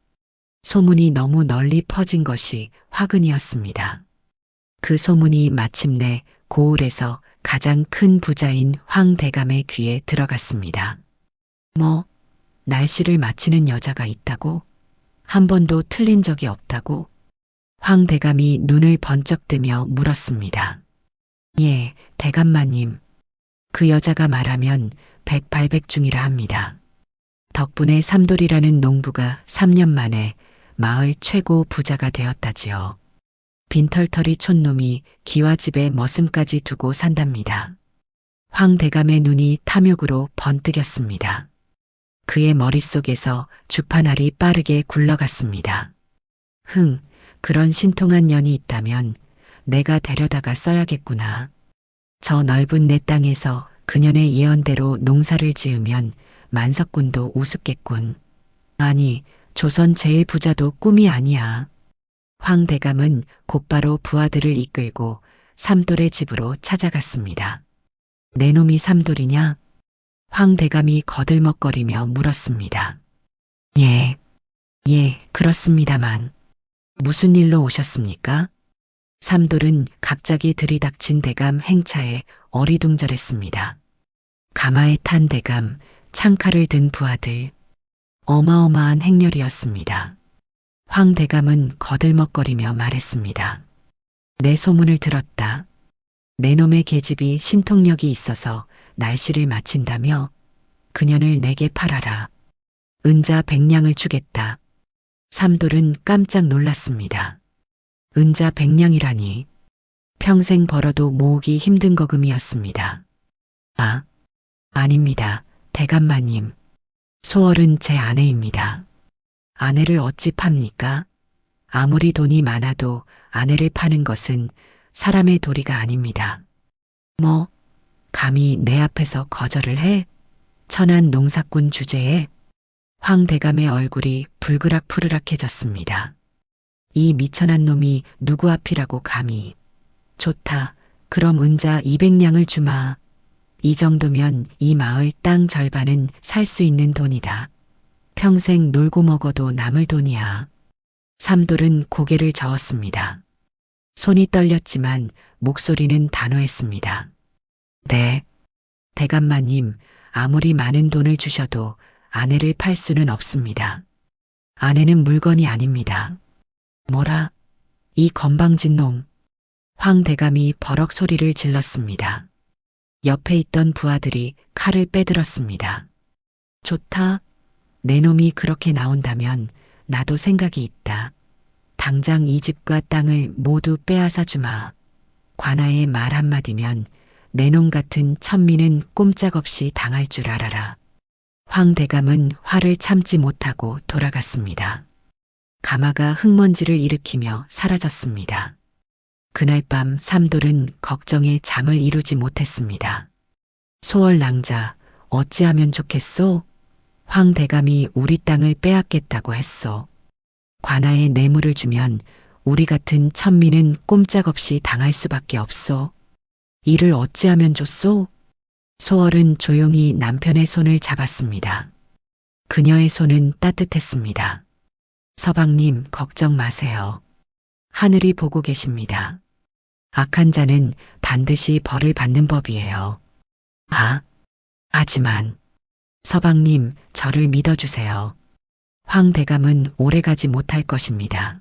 Speaker 2: 소문이 너무 널리 퍼진 것이 화근이었습니다. 그 소문이 마침내 고을에서 가장 큰 부자인 황대감의 귀에 들어갔습니다. 뭐, 날씨를 맞히는 여자가 있다고? 한 번도 틀린 적이 없다고? 황대감이 눈을 번쩍 뜨며 물었습니다. 예, 대감마님. 그 여자가 말하면 백발백중이라 합니다. 덕분에 삼돌이라는 농부가 3년 만에 마을 최고 부자가 되었다지요. 빈털터리 촌놈이 기와집에 머슴까지 두고 산답니다. 황대감의 눈이 탐욕으로 번뜩였습니다. 그의 머릿속에서 주파날이 빠르게 굴러갔습니다. 그런 신통한 년이 있다면 내가 데려다가 써야겠구나. 저 넓은 내 땅에서 그년의 예언대로 농사를 지으면 만석군도 우습겠군. 아니, 조선 제일 부자도 꿈이 아니야. 황대감은 곧바로 부하들을 이끌고 삼돌의 집으로 찾아갔습니다. 내 놈이 삼돌이냐? 황대감이 거들먹거리며 물었습니다. 예, 그렇습니다만. 무슨 일로 오셨습니까? 삼돌은 갑자기 들이닥친 대감 행차에 어리둥절했습니다. 가마에 탄 대감, 창칼을 든 부하들. 어마어마한 행렬이었습니다. 황대감은 거들먹거리며 말했습니다. 내 소문을 들었다. 내 놈의 계집이 신통력이 있어서 날씨를 맞힌다며 그년을 내게 팔아라. 은자 100냥을 주겠다. 삼돌은 깜짝 놀랐습니다. 은자 100냥이라니. 평생 벌어도 모으기 힘든 거금이었습니다. 아, 아닙니다. 대감마님. 소월은 제 아내입니다. 아내를 어찌 팝니까? 아무리 돈이 많아도 아내를 파는 것은 사람의 도리가 아닙니다. 뭐, 감히 내 앞에서 거절을 해? 천한 농사꾼 주제에? 황대감의 얼굴이 불그락푸르락해졌습니다. 이 미천한 놈이 누구 앞이라고 감히. 좋다. 그럼 은자 200냥을 주마. 이 정도면 이 마을 땅 절반은 살 수 있는 돈이다. 평생 놀고 먹어도 남을 돈이야. 삼돌은 고개를 저었습니다. 손이 떨렸지만 목소리는 단호했습니다. 네, 대감마님, 아무리 많은 돈을 주셔도 아내를 팔 수는 없습니다. 아내는 물건이 아닙니다. 뭐라? 이 건방진 놈. 황대감이 버럭 소리를 질렀습니다. 옆에 있던 부하들이 칼을 빼들었습니다. 좋다. 내 놈이 그렇게 나온다면 나도 생각이 있다. 당장 이 집과 땅을 모두 빼앗아 주마. 관아의 말 한마디면 내 놈 같은 천민은 꼼짝없이 당할 줄 알아라. 황대감은 화를 참지 못하고 돌아갔습니다. 가마가 흙먼지를 일으키며 사라졌습니다. 그날 밤 삼돌은 걱정에 잠을 이루지 못했습니다. 소월낭자, 어찌하면 좋겠소? 황대감이 우리 땅을 빼앗겠다고 했소. 관아에 뇌물을 주면 우리 같은 천민은 꼼짝없이 당할 수밖에 없소. 이를 어찌하면 좋소? 소월은 조용히 남편의 손을 잡았습니다. 그녀의 손은 따뜻했습니다. 서방님, 걱정 마세요. 하늘이 보고 계십니다. 악한 자는 반드시 벌을 받는 법이에요. 하지만 서방님, 저를 믿어주세요. 황대감은 오래가지 못할 것입니다.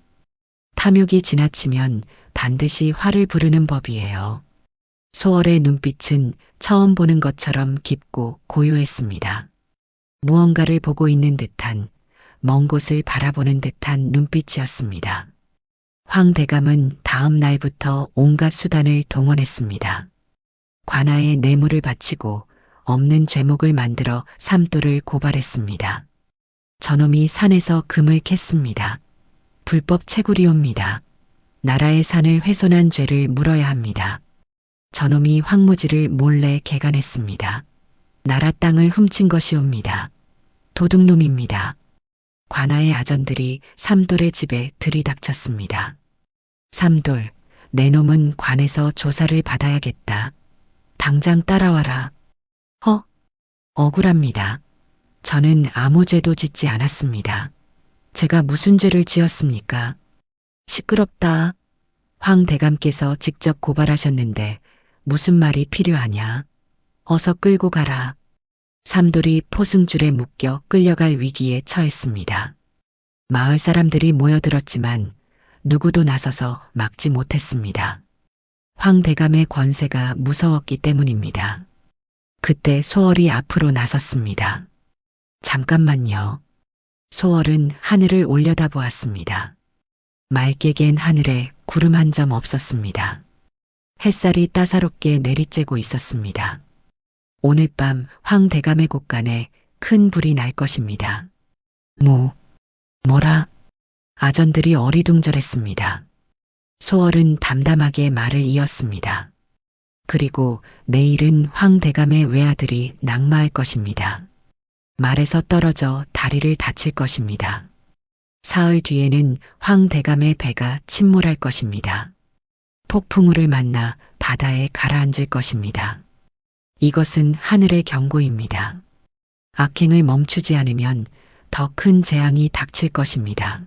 Speaker 2: 탐욕이 지나치면 반드시 화를 부르는 법이에요. 소월의 눈빛은 처음 보는 것처럼 깊고 고요했습니다. 무언가를 보고 있는 듯한, 먼 곳을 바라보는 듯한 눈빛이었습니다. 황대감은 다음 날부터 온갖 수단을 동원했습니다. 관아에 뇌물을 바치고 없는 죄목을 만들어 삼돌을 고발했습니다. 저놈이 산에서 금을 캤습니다. 불법 채굴이옵니다. 나라의 산을 훼손한 죄를 물어야 합니다. 저놈이 황무지를 몰래 개간했습니다. 나라 땅을 훔친 것이옵니다. 도둑놈입니다. 관아의 아전들이 삼돌의 집에 들이닥쳤습니다. 삼돌, 내 놈은 관에서 조사를 받아야겠다. 당장 따라와라. 억울합니다. 저는 아무 죄도 짓지 않았습니다. 제가 무슨 죄를 지었습니까? 시끄럽다. 황대감께서 직접 고발하셨는데 무슨 말이 필요하냐? 어서 끌고 가라. 삼돌이 포승줄에 묶여 끌려갈 위기에 처했습니다. 마을 사람들이 모여들었지만 누구도 나서서 막지 못했습니다. 황대감의 권세가 무서웠기 때문입니다. 그때 소월이 앞으로 나섰습니다. 잠깐만요. 소월은 하늘을 올려다보았습니다. 맑게 갠 하늘에 구름 한 점 없었습니다. 햇살이 따사롭게 내리쬐고 있었습니다. 오늘 밤 황대감의 곳간에 큰 불이 날 것입니다. 뭐라? 아전들이 어리둥절했습니다. 소월은 담담하게 말을 이었습니다. 그리고 내일은 황대감의 외아들이 낙마할 것입니다. 말에서 떨어져 다리를 다칠 것입니다. 사흘 뒤에는 황대감의 배가 침몰할 것입니다. 폭풍우를 만나 바다에 가라앉을 것입니다. 이것은 하늘의 경고입니다. 악행을 멈추지 않으면 더 큰 재앙이 닥칠 것입니다.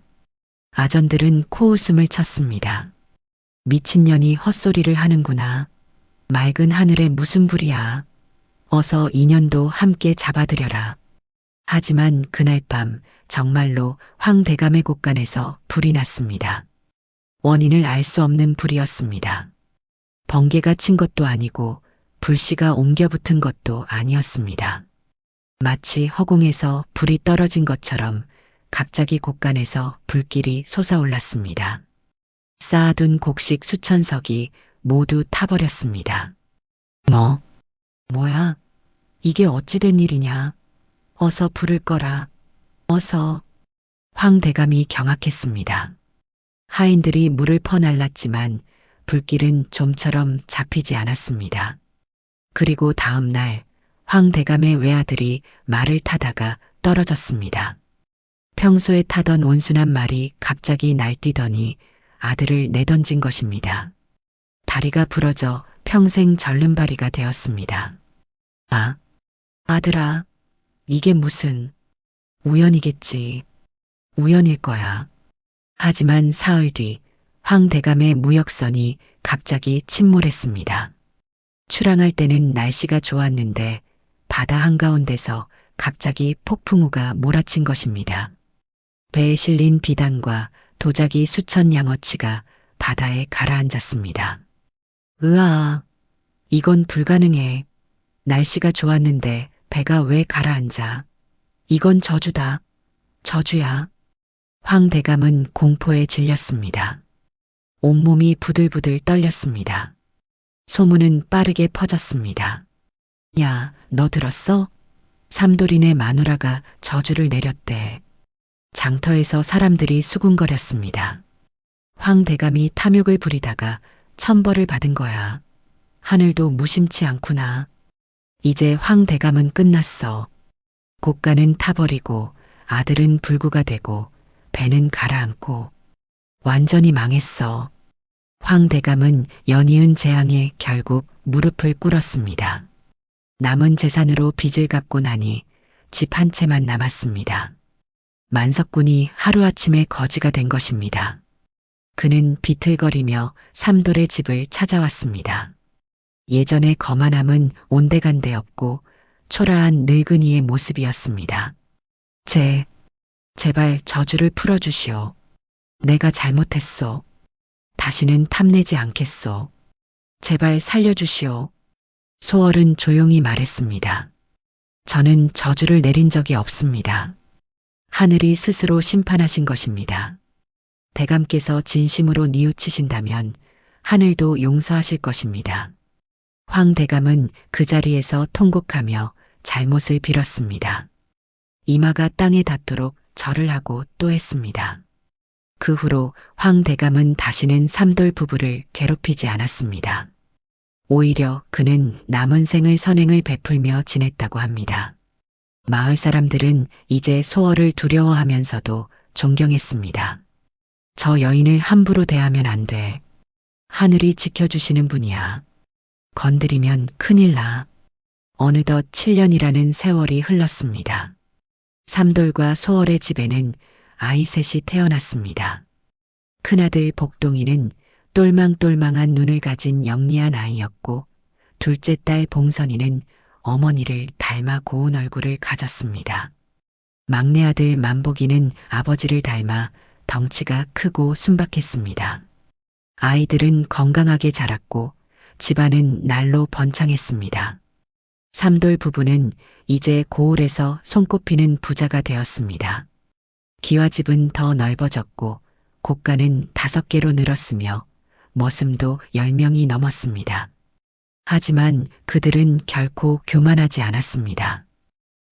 Speaker 2: 아전들은 코웃음을 쳤습니다. 미친년이 헛소리를 하는구나. 맑은 하늘에 무슨 불이야. 어서 인연도 함께 잡아들여라. 하지만 그날 밤 정말로 황대감의 곳간에서 불이 났습니다. 원인을 알 수 없는 불이었습니다. 번개가 친 것도 아니고 불씨가 옮겨 붙은 것도 아니었습니다. 마치 허공에서 불이 떨어진 것처럼 갑자기 곳간에서 불길이 솟아올랐습니다. 쌓아둔 곡식 수천 석이 모두 타버렸습니다. 뭐야? 이게 어찌된 일이냐? 어서 불을 꺼라. 어서. 황대감이 경악했습니다. 하인들이 물을 퍼날랐지만 불길은 좀처럼 잡히지 않았습니다. 그리고 다음 날 황대감의 외아들이 말을 타다가 떨어졌습니다. 평소에 타던 온순한 말이 갑자기 날뛰더니 아들을 내던진 것입니다. 다리가 부러져 평생 절름발이가 되었습니다. 아들아, 이게 무슨 우연이겠지. 우연일 거야. 하지만 사흘 뒤 황대감의 무역선이 갑자기 침몰했습니다. 출항할 때는 날씨가 좋았는데 바다 한가운데서 갑자기 폭풍우가 몰아친 것입니다. 배에 실린 비단과 도자기 수천 양어치가 바다에 가라앉았습니다. 으아, 이건 불가능해. 날씨가 좋았는데 배가 왜 가라앉아? 이건 저주다. 저주야. 황 대감은 공포에 질렸습니다. 온몸이 부들부들 떨렸습니다. 소문은 빠르게 퍼졌습니다. 야, 너 들었어? 삼돌이네 마누라가 저주를 내렸대. 장터에서 사람들이 수군거렸습니다. 황 대감이 탐욕을 부리다가 천벌을 받은 거야. 하늘도 무심치 않구나. 이제 황 대감은 끝났어. 고가는 타버리고 아들은 불구가 되고 배는 가라앉고 완전히 망했어. 황 대감은 연이은 재앙에 결국 무릎을 꿇었습니다. 남은 재산으로 빚을 갚고 나니 집 한 채만 남았습니다. 만석군이 하루아침에 거지가 된 것입니다. 그는 비틀거리며 삼돌의 집을 찾아왔습니다. 예전의 거만함은 온데간데 없고 초라한 늙은이의 모습이었습니다. 제발 저주를 풀어주시오. 내가 잘못했소. 다시는 탐내지 않겠소. 제발 살려주시오. 소월은 조용히 말했습니다. 저는 저주를 내린 적이 없습니다. 하늘이 스스로 심판하신 것입니다. 대감께서 진심으로 뉘우치신다면 하늘도 용서하실 것입니다. 황 대감은 그 자리에서 통곡하며 잘못을 빌었습니다. 이마가 땅에 닿도록 절을 하고 또 했습니다. 그 후로 황 대감은 다시는 삼돌 부부를 괴롭히지 않았습니다. 오히려 그는 남은 생을 선행을 베풀며 지냈다고 합니다. 마을 사람들은 이제 소월을 두려워하면서도 존경했습니다. 저 여인을 함부로 대하면 안 돼. 하늘이 지켜주시는 분이야. 건드리면 큰일 나. 어느덧 7년이라는 세월이 흘렀습니다. 삼돌과 소월의 집에는 아이 셋이 태어났습니다. 큰아들 복동이는 똘망똘망한 눈을 가진 영리한 아이였고 둘째 딸 봉선이는 어머니를 닮아 고운 얼굴을 가졌습니다. 막내 아들 만복이는 아버지를 닮아 덩치가 크고 순박했습니다. 아이들은 건강하게 자랐고 집안은 날로 번창했습니다. 삼돌 부부는 이제 고을에서 손꼽히는 부자가 되었습니다. 기와집은 더 넓어졌고 곡간은 5개로 늘었으며 머슴도 10명이 넘었습니다. 하지만 그들은 결코 교만하지 않았습니다.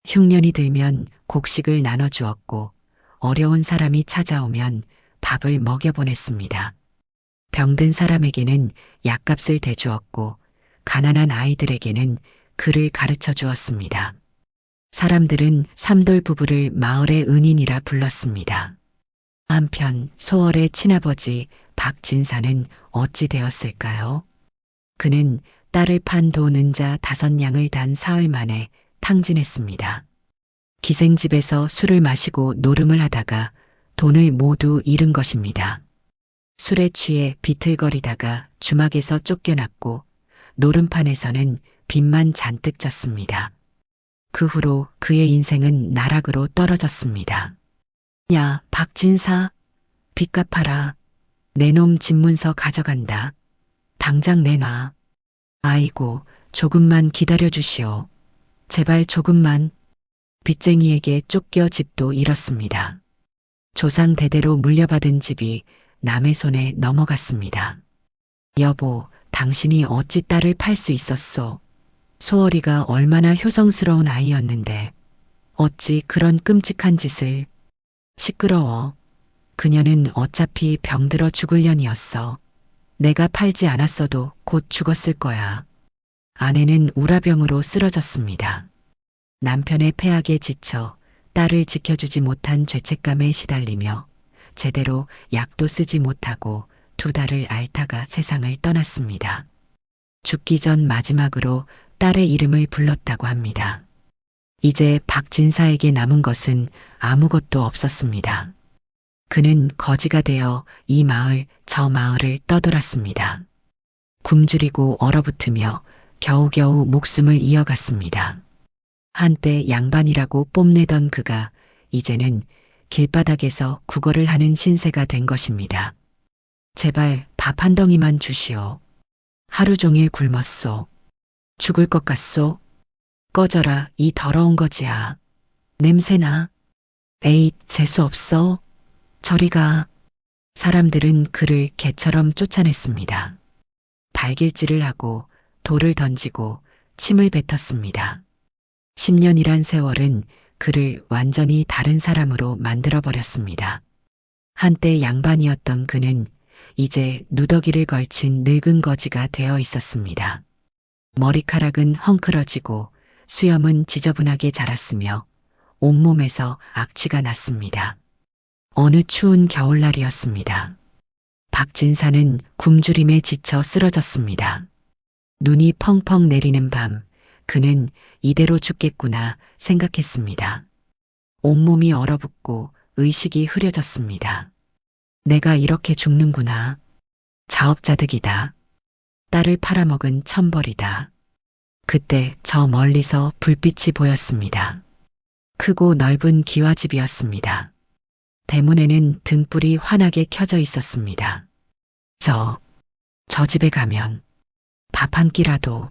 Speaker 2: 흉년이 들면 곡식을 나눠주었고 어려운 사람이 찾아오면 밥을 먹여보냈습니다. 병든 사람에게는 약값을 대주었고 가난한 아이들에게는 글을 가르쳐 주었습니다. 사람들은 삼돌 부부를 마을의 은인이라 불렀습니다. 한편 소월의 친아버지 박진사는 어찌 되었을까요? 그는 딸을 판 돈 은자 5냥을 단 사흘 만에 탕진했습니다. 기생집에서 술을 마시고 노름을 하다가 돈을 모두 잃은 것입니다. 술에 취해 비틀거리다가 주막에서 쫓겨났고 노름판에서는 빚만 잔뜩 졌습니다. 그 후로 그의 인생은 나락으로 떨어졌습니다. 야, 박진사, 빚 갚아라. 내 놈 집문서 가져간다. 당장 내놔. 아이고, 조금만 기다려주시오. 제발 조금만. 빚쟁이에게 쫓겨 집도 잃었습니다. 조상 대대로 물려받은 집이 남의 손에 넘어갔습니다. 여보, 당신이 어찌 딸을 팔 수 있었소? 소월이가 얼마나 효성스러운 아이였는데 어찌 그런 끔찍한 짓을. 시끄러워. 그녀는 어차피 병들어 죽을 년이었어. 내가 팔지 않았어도 곧 죽었을 거야. 아내는 우라병으로 쓰러졌습니다. 남편의 폐악에 지쳐 딸을 지켜주지 못한 죄책감에 시달리며 제대로 약도 쓰지 못하고 2달을 앓다가 세상을 떠났습니다. 죽기 전 마지막으로 딸의 이름을 불렀다고 합니다. 이제 박진사에게 남은 것은 아무것도 없었습니다. 그는 거지가 되어 이 마을 저 마을을 떠돌았습니다. 굶주리고 얼어붙으며 겨우겨우 목숨을 이어갔습니다. 한때 양반이라고 뽐내던 그가 이제는 길바닥에서 구걸을 하는 신세가 된 것입니다. 제발 밥 한 덩이만 주시오. 하루 종일 굶었소. 죽을 것 같소. 꺼져라, 이 더러운 거지야. 냄새나. 에잇, 재수 없어. 저리가. 사람들은 그를 개처럼 쫓아냈습니다. 발길질을 하고 돌을 던지고 침을 뱉었습니다. 10년이란 세월은 그를 완전히 다른 사람으로 만들어버렸습니다. 한때 양반이었던 그는 이제 누더기를 걸친 늙은 거지가 되어 있었습니다. 머리카락은 헝클어지고 수염은 지저분하게 자랐으며 온몸에서 악취가 났습니다. 어느 추운 겨울날이었습니다. 박진사는 굶주림에 지쳐 쓰러졌습니다. 눈이 펑펑 내리는 밤, 그는 이대로 죽겠구나 생각했습니다. 온몸이 얼어붙고 의식이 흐려졌습니다. 내가 이렇게 죽는구나. 자업자득이다. 딸을 팔아먹은 천벌이다. 그때 저 멀리서 불빛이 보였습니다. 크고 넓은 기와집이었습니다. 대문에는 등불이 환하게 켜져 있었습니다. 저 집에 가면 밥 한 끼라도.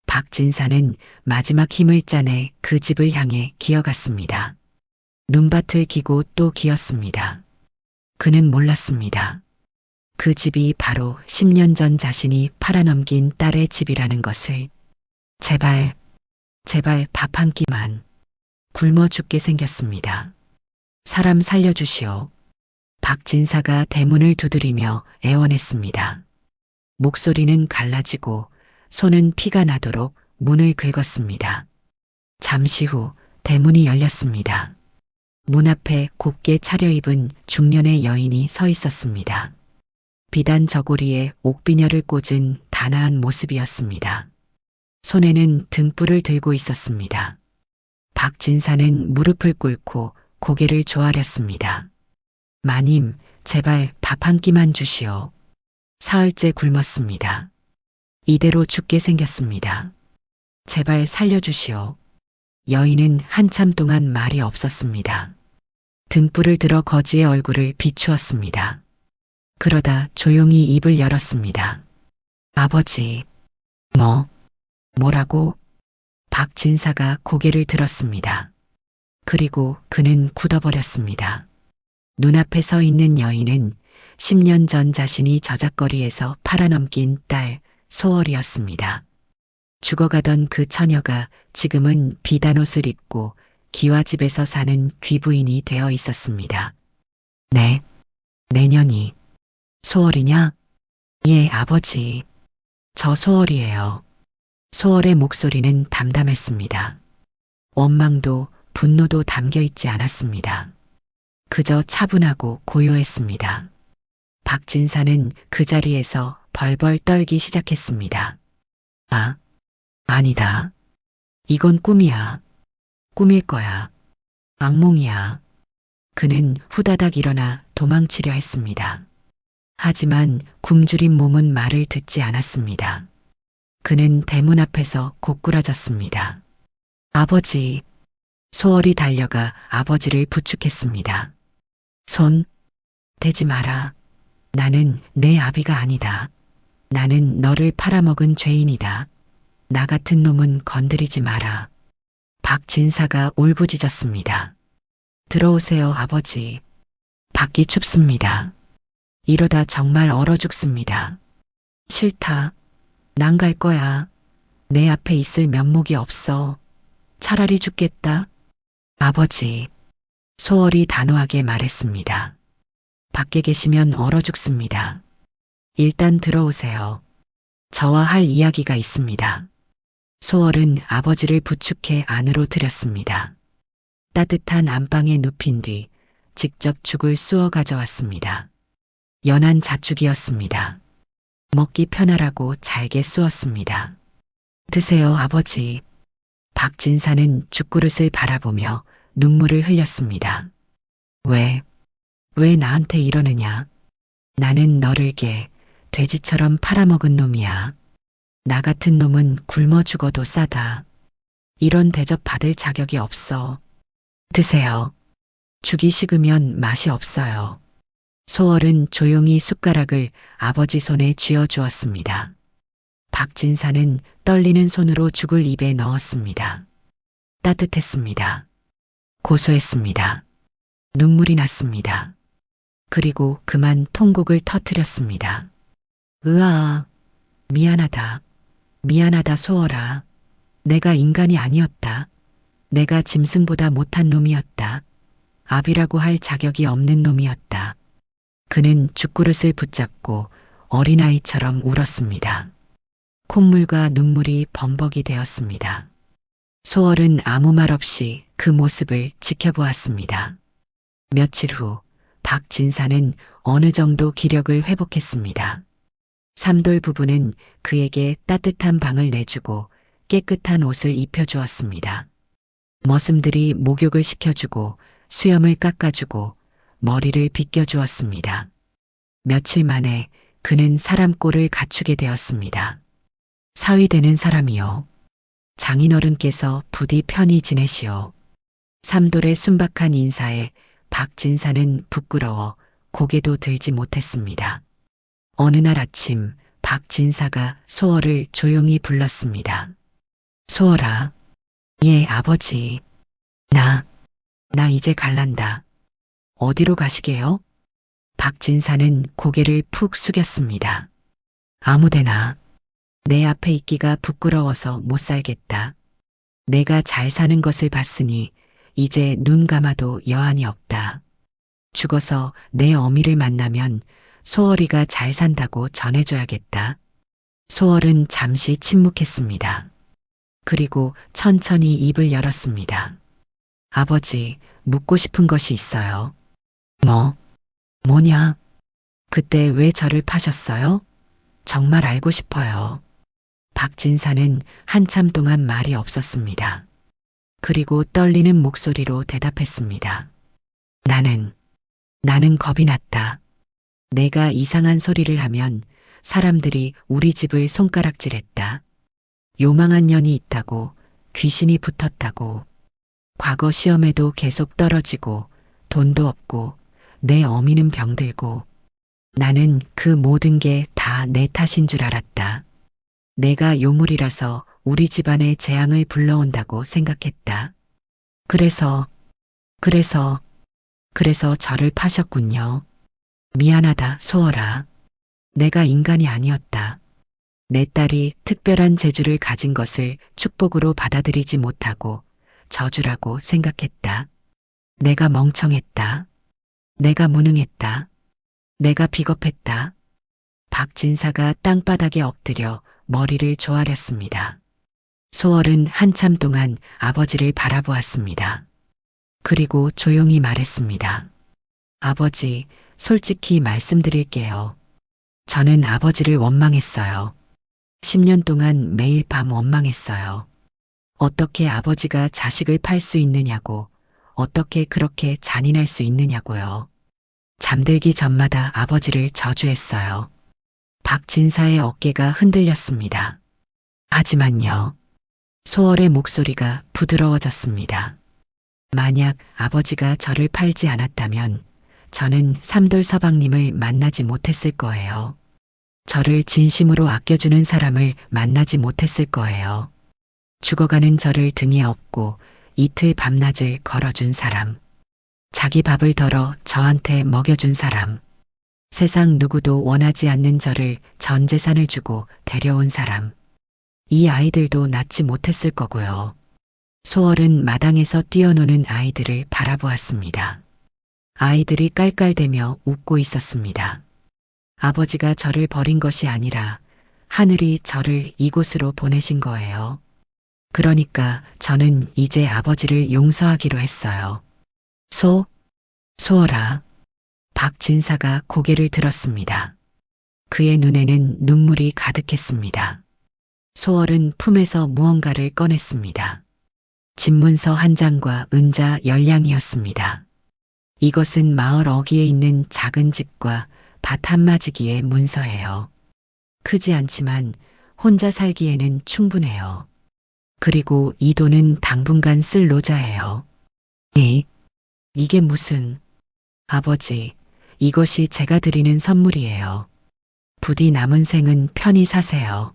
Speaker 2: 박진사는 마지막 힘을 짜내 그 집을 향해 기어갔습니다. 눈밭을 기고 또 기었습니다. 그는 몰랐습니다. 그 집이 바로 10년 전 자신이 팔아넘긴 딸의 집이라는 것을. 제발 밥 한 끼만. 굶어 죽게 생겼습니다. 사람 살려주시오. 박진사가 대문을 두드리며 애원했습니다. 목소리는 갈라지고 손은 피가 나도록 문을 긁었습니다. 잠시 후 대문이 열렸습니다. 문 앞에 곱게 차려입은 중년의 여인이 서 있었습니다. 비단 저고리에 옥비녀를 꽂은 단아한 모습이었습니다. 손에는 등불을 들고 있었습니다. 박진사는 무릎을 꿇고 고개를 조아렸습니다. 마님, 제발 밥 한 끼만 주시오. 사흘째 굶었습니다. 이대로 죽게 생겼습니다. 제발 살려주시오. 여인은 한참 동안 말이 없었습니다. 등불을 들어 거지의 얼굴을 비추었습니다. 그러다 조용히 입을 열었습니다. 아버지. 뭐라고? 박진사가 고개를 들었습니다. 그리고 그는 굳어버렸습니다. 눈앞에 서 있는 여인은 10년 전 자신이 저작거리에서 팔아넘긴 딸 소월이었습니다. 죽어가던 그 처녀가 지금은 비단옷을 입고 기와집에서 사는 귀부인이 되어 있었습니다. 네, 내년이. 소월이냐? 예, 아버지. 저 소월이에요. 소월의 목소리는 담담했습니다. 원망도 분노도 담겨 있지 않았습니다. 그저 차분하고 고요했습니다. 박진사는 그 자리에서 벌벌 떨기 시작했습니다. 아니다. 이건 꿈이야. 꿈일 거야. 악몽이야. 그는 후다닥 일어나 도망치려 했습니다. 하지만 굶주린 몸은 말을 듣지 않았습니다. 그는 대문 앞에서 고꾸라졌습니다. 아버지. 소월이 달려가 아버지를 부축했습니다. 손 대지 마라. 나는 내 아비가 아니다. 나는 너를 팔아먹은 죄인이다. 나 같은 놈은 건드리지 마라. 박진사가 울부짖었습니다. 들어오세요, 아버지. 밖이 춥습니다. 이러다 정말 얼어 죽습니다. 싫다. 난 갈 거야. 내 앞에 있을 면목이 없어. 차라리 죽겠다. 아버지. 소월이 단호하게 말했습니다. 밖에 계시면 얼어 죽습니다. 일단 들어오세요. 저와 할 이야기가 있습니다. 소월은 아버지를 부축해 안으로 들였습니다. 따뜻한 안방에 눕힌 뒤 직접 죽을 쑤어 가져왔습니다. 연한 자축이었습니다. 먹기 편하라고 잘게 쑤었습니다. 드세요, 아버지. 박진사는 죽그릇을 바라보며 눈물을 흘렸습니다. 왜 나한테 이러느냐? 나는 너를 돼지처럼 팔아먹은 놈이야. 나 같은 놈은 굶어 죽어도 싸다. 이런 대접 받을 자격이 없어. 드세요. 죽이 식으면 맛이 없어요. 소월은 조용히 숟가락을 아버지 손에 쥐어 주었습니다. 박진사는 떨리는 손으로 죽을 입에 넣었습니다. 따뜻했습니다. 고소했습니다. 눈물이 났습니다. 그리고 그만 통곡을 터뜨렸습니다. 으아, 미안하다. 미안하다, 소월아. 내가 인간이 아니었다. 내가 짐승보다 못한 놈이었다. 아비라고 할 자격이 없는 놈이었다. 그는 죽그릇을 붙잡고 어린아이처럼 울었습니다. 콧물과 눈물이 범벅이 되었습니다. 소월은 아무 말 없이 그 모습을 지켜보았습니다. 며칠 후 박진사는 어느 정도 기력을 회복했습니다. 삼돌 부부는 그에게 따뜻한 방을 내주고 깨끗한 옷을 입혀주었습니다. 머슴들이 목욕을 시켜주고 수염을 깎아주고 머리를 빗겨주었습니다. 며칠 만에 그는 사람 꼴을 갖추게 되었습니다. 사위되는 사람이요. 장인어른께서 부디 편히 지내시오. 삼돌의 순박한 인사에 박진사는 부끄러워 고개도 들지 못했습니다. 어느 날 아침 박진사가 소월을 조용히 불렀습니다. 소월아. 예, 아버지. 나 이제 갈란다. 어디로 가시게요? 박진사는 고개를 푹 숙였습니다. 아무데나. 내 앞에 있기가 부끄러워서 못 살겠다. 내가 잘 사는 것을 봤으니 이제 눈 감아도 여한이 없다. 죽어서 내 어미를 만나면 소월이가 잘 산다고 전해줘야겠다. 소월은 잠시 침묵했습니다. 그리고 천천히 입을 열었습니다. 아버지, 묻고 싶은 것이 있어요. 뭐냐? 그때 왜 저를 파셨어요? 정말 알고 싶어요. 박진사는 한참 동안 말이 없었습니다. 그리고 떨리는 목소리로 대답했습니다. 나는 겁이 났다. 내가 이상한 소리를 하면 사람들이 우리 집을 손가락질했다. 요망한 년이 있다고, 귀신이 붙었다고, 과거 시험에도 계속 떨어지고, 돈도 없고, 내 어미는 병들고, 나는 그 모든 게 다 내 탓인 줄 알았다. 내가 요물이라서 우리 집안에 재앙을 불러온다고 생각했다. 그래서 저를 파셨군요. 미안하다, 소월아. 내가 인간이 아니었다. 내 딸이 특별한 재주를 가진 것을 축복으로 받아들이지 못하고 저주라고 생각했다. 내가 멍청했다. 내가 무능했다. 내가 비겁했다. 박진사가 땅바닥에 엎드려 머리를 조아렸습니다. 소월은 한참 동안 아버지를 바라보았습니다. 그리고 조용히 말했습니다. 아버지, 솔직히 말씀드릴게요. 저는 아버지를 원망했어요. 10년 동안 매일 밤 원망했어요. 어떻게 아버지가 자식을 팔 수 있느냐고, 어떻게 그렇게 잔인할 수 있느냐고요. 잠들기 전마다 아버지를 저주했어요. 박진사의 어깨가 흔들렸습니다. 하지만요. 소월의 목소리가 부드러워졌습니다. 만약 아버지가 저를 팔지 않았다면 저는 삼돌 서방님을 만나지 못했을 거예요. 저를 진심으로 아껴주는 사람을 만나지 못했을 거예요. 죽어가는 저를 등에 업고 이틀 밤낮을 걸어준 사람. 자기 밥을 덜어 저한테 먹여준 사람. 세상 누구도 원하지 않는 저를 전 재산을 주고 데려온 사람. 이 아이들도 낳지 못했을 거고요. 소월은 마당에서 뛰어노는 아이들을 바라보았습니다. 아이들이 깔깔대며 웃고 있었습니다. 아버지가 저를 버린 것이 아니라 하늘이 저를 이곳으로 보내신 거예요. 그러니까 저는 이제 아버지를 용서하기로 했어요. 소월아. 박진사가 고개를 들었습니다. 그의 눈에는 눈물이 가득했습니다. 소월은 품에서 무언가를 꺼냈습니다. 집문서 한 장과 은자 10량이었습니다. 이것은 마을 어귀에 있는 작은 집과 밭 한마지기의 문서예요. 크지 않지만 혼자 살기에는 충분해요. 그리고 이 돈은 당분간 쓸 노자예요. 이게 무슨... 아버지, 이것이 제가 드리는 선물이에요. 부디 남은 생은 편히 사세요.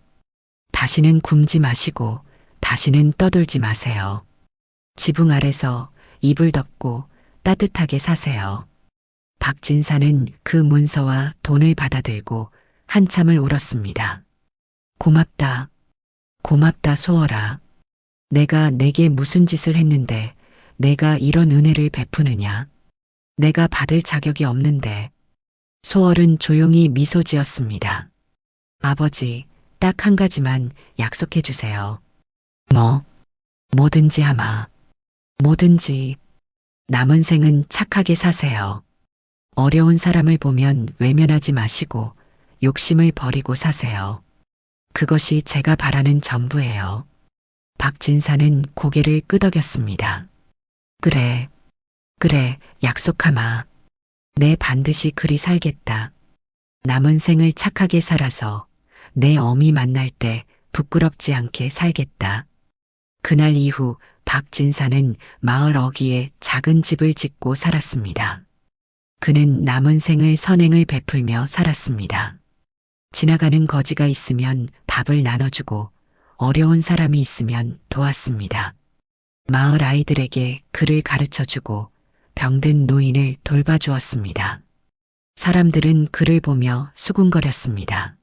Speaker 2: 다시는 굶지 마시고 다시는 떠돌지 마세요. 지붕 아래서 이불 덮고 따뜻하게 사세요. 박진사는 그 문서와 돈을 받아들고 한참을 울었습니다. 고맙다. 고맙다, 소월아. 내가 내게 무슨 짓을 했는데 내가 이런 은혜를 베푸느냐. 내가 받을 자격이 없는데. 소월은 조용히 미소 지었습니다. 아버지, 딱 한 가지만 약속해 주세요. 뭐든지 하마. 뭐든지. 남은 생은 착하게 사세요. 어려운 사람을 보면 외면하지 마시고 욕심을 버리고 사세요. 그것이 제가 바라는 전부예요. 박진사는 고개를 끄덕였습니다. 그래, 약속하마. 내 반드시 그리 살겠다. 남은 생을 착하게 살아서 내 어미 만날 때 부끄럽지 않게 살겠다. 그날 이후 박진사는 마을 어귀에 작은 집을 짓고 살았습니다. 그는 남은 생을 선행을 베풀며 살았습니다. 지나가는 거지가 있으면 밥을 나눠주고 어려운 사람이 있으면 도왔습니다. 마을 아이들에게 글을 가르쳐주고 병든 노인을 돌봐주었습니다. 사람들은 그를 보며 수군거렸습니다.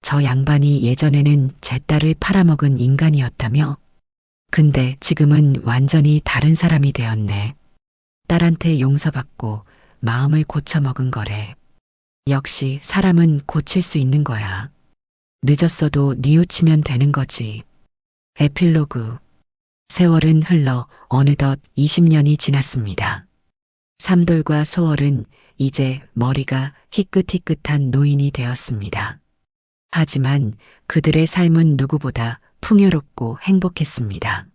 Speaker 2: 저 양반이 예전에는 제 딸을 팔아먹은 인간이었다며? 근데 지금은 완전히 다른 사람이 되었네. 딸한테 용서받고 마음을 고쳐먹은 거래. 역시 사람은 고칠 수 있는 거야. 늦었어도 뉘우치면 되는 거지. 에필로그. 세월은 흘러 어느덧 20년이 지났습니다. 삼돌과 소월은 이제 머리가 희끗희끗한 노인이 되었습니다. 하지만 그들의 삶은 누구보다 풍요롭고 행복했습니다.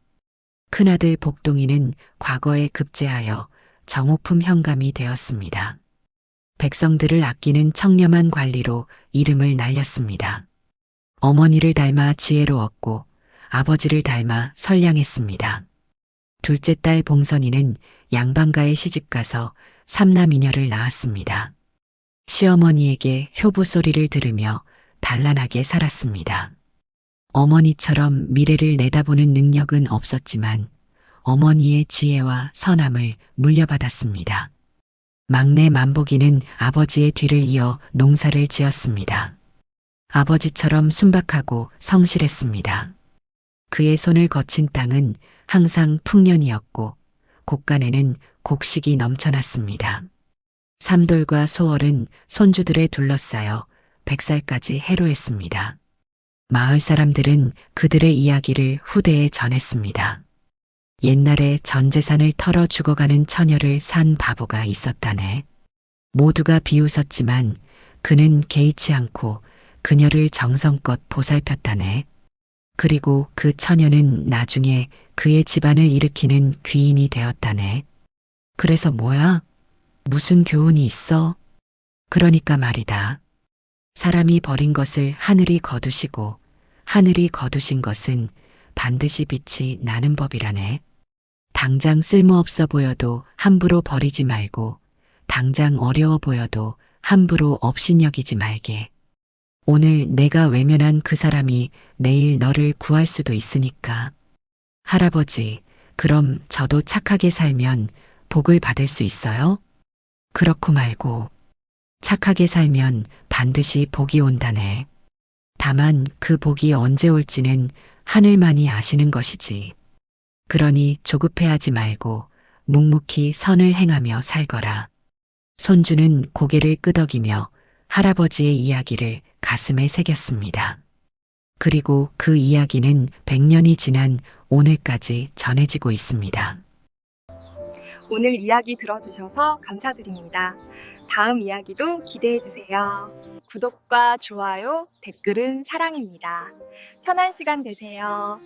Speaker 2: 큰아들 복동이는 과거에 급제하여 정호품 현감이 되었습니다. 백성들을 아끼는 청렴한 관리로 이름을 날렸습니다. 어머니를 닮아 지혜로웠고 아버지를 닮아 선량했습니다. 둘째 딸 봉선이는 양반가에 시집가서 삼남이녀를 낳았습니다. 시어머니에게 효부 소리를 들으며 단란하게 살았습니다. 어머니처럼 미래를 내다보는 능력은 없었지만 어머니의 지혜와 선함을 물려받았습니다. 막내 만복이는 아버지의 뒤를 이어 농사를 지었습니다. 아버지처럼 순박하고 성실했습니다. 그의 손을 거친 땅은 항상 풍년이었고 곡간에는 곡식이 넘쳐났습니다. 삼돌과 소월은 손주들에 둘러싸여 100살까지 해로했습니다. 마을 사람들은 그들의 이야기를 후대에 전했습니다. 옛날에 전 재산을 털어 죽어가는 처녀를 산 바보가 있었다네. 모두가 비웃었지만 그는 개의치 않고 그녀를 정성껏 보살폈다네. 그리고 그 처녀는 나중에 그의 집안을 일으키는 귀인이 되었다네. 그래서 뭐야? 무슨 교훈이 있어? 그러니까 말이다. 사람이 버린 것을 하늘이 거두시고 하늘이 거두신 것은 반드시 빛이 나는 법이라네. 당장 쓸모없어 보여도 함부로 버리지 말고 당장 어려워 보여도 함부로 업신여기지 말게. 오늘 내가 외면한 그 사람이 내일 너를 구할 수도 있으니까. 할아버지, 그럼 저도 착하게 살면 복을 받을 수 있어요? 그렇고 말고 착하게 살면 반드시 복이 온다네. 다만 그 복이 언제 올지는 하늘만이 아시는 것이지. 그러니 조급해하지 말고 묵묵히 선을 행하며 살거라. 손주는 고개를 끄덕이며 할아버지의 이야기를 가슴에 새겼습니다. 그리고 그 이야기는 100년이 지난 오늘까지 전해지고 있습니다.
Speaker 6: 오늘 이야기 들어주셔서 감사드립니다. 다음 이야기도 기대해주세요. 구독과 좋아요, 댓글은 사랑입니다. 편한 시간 되세요.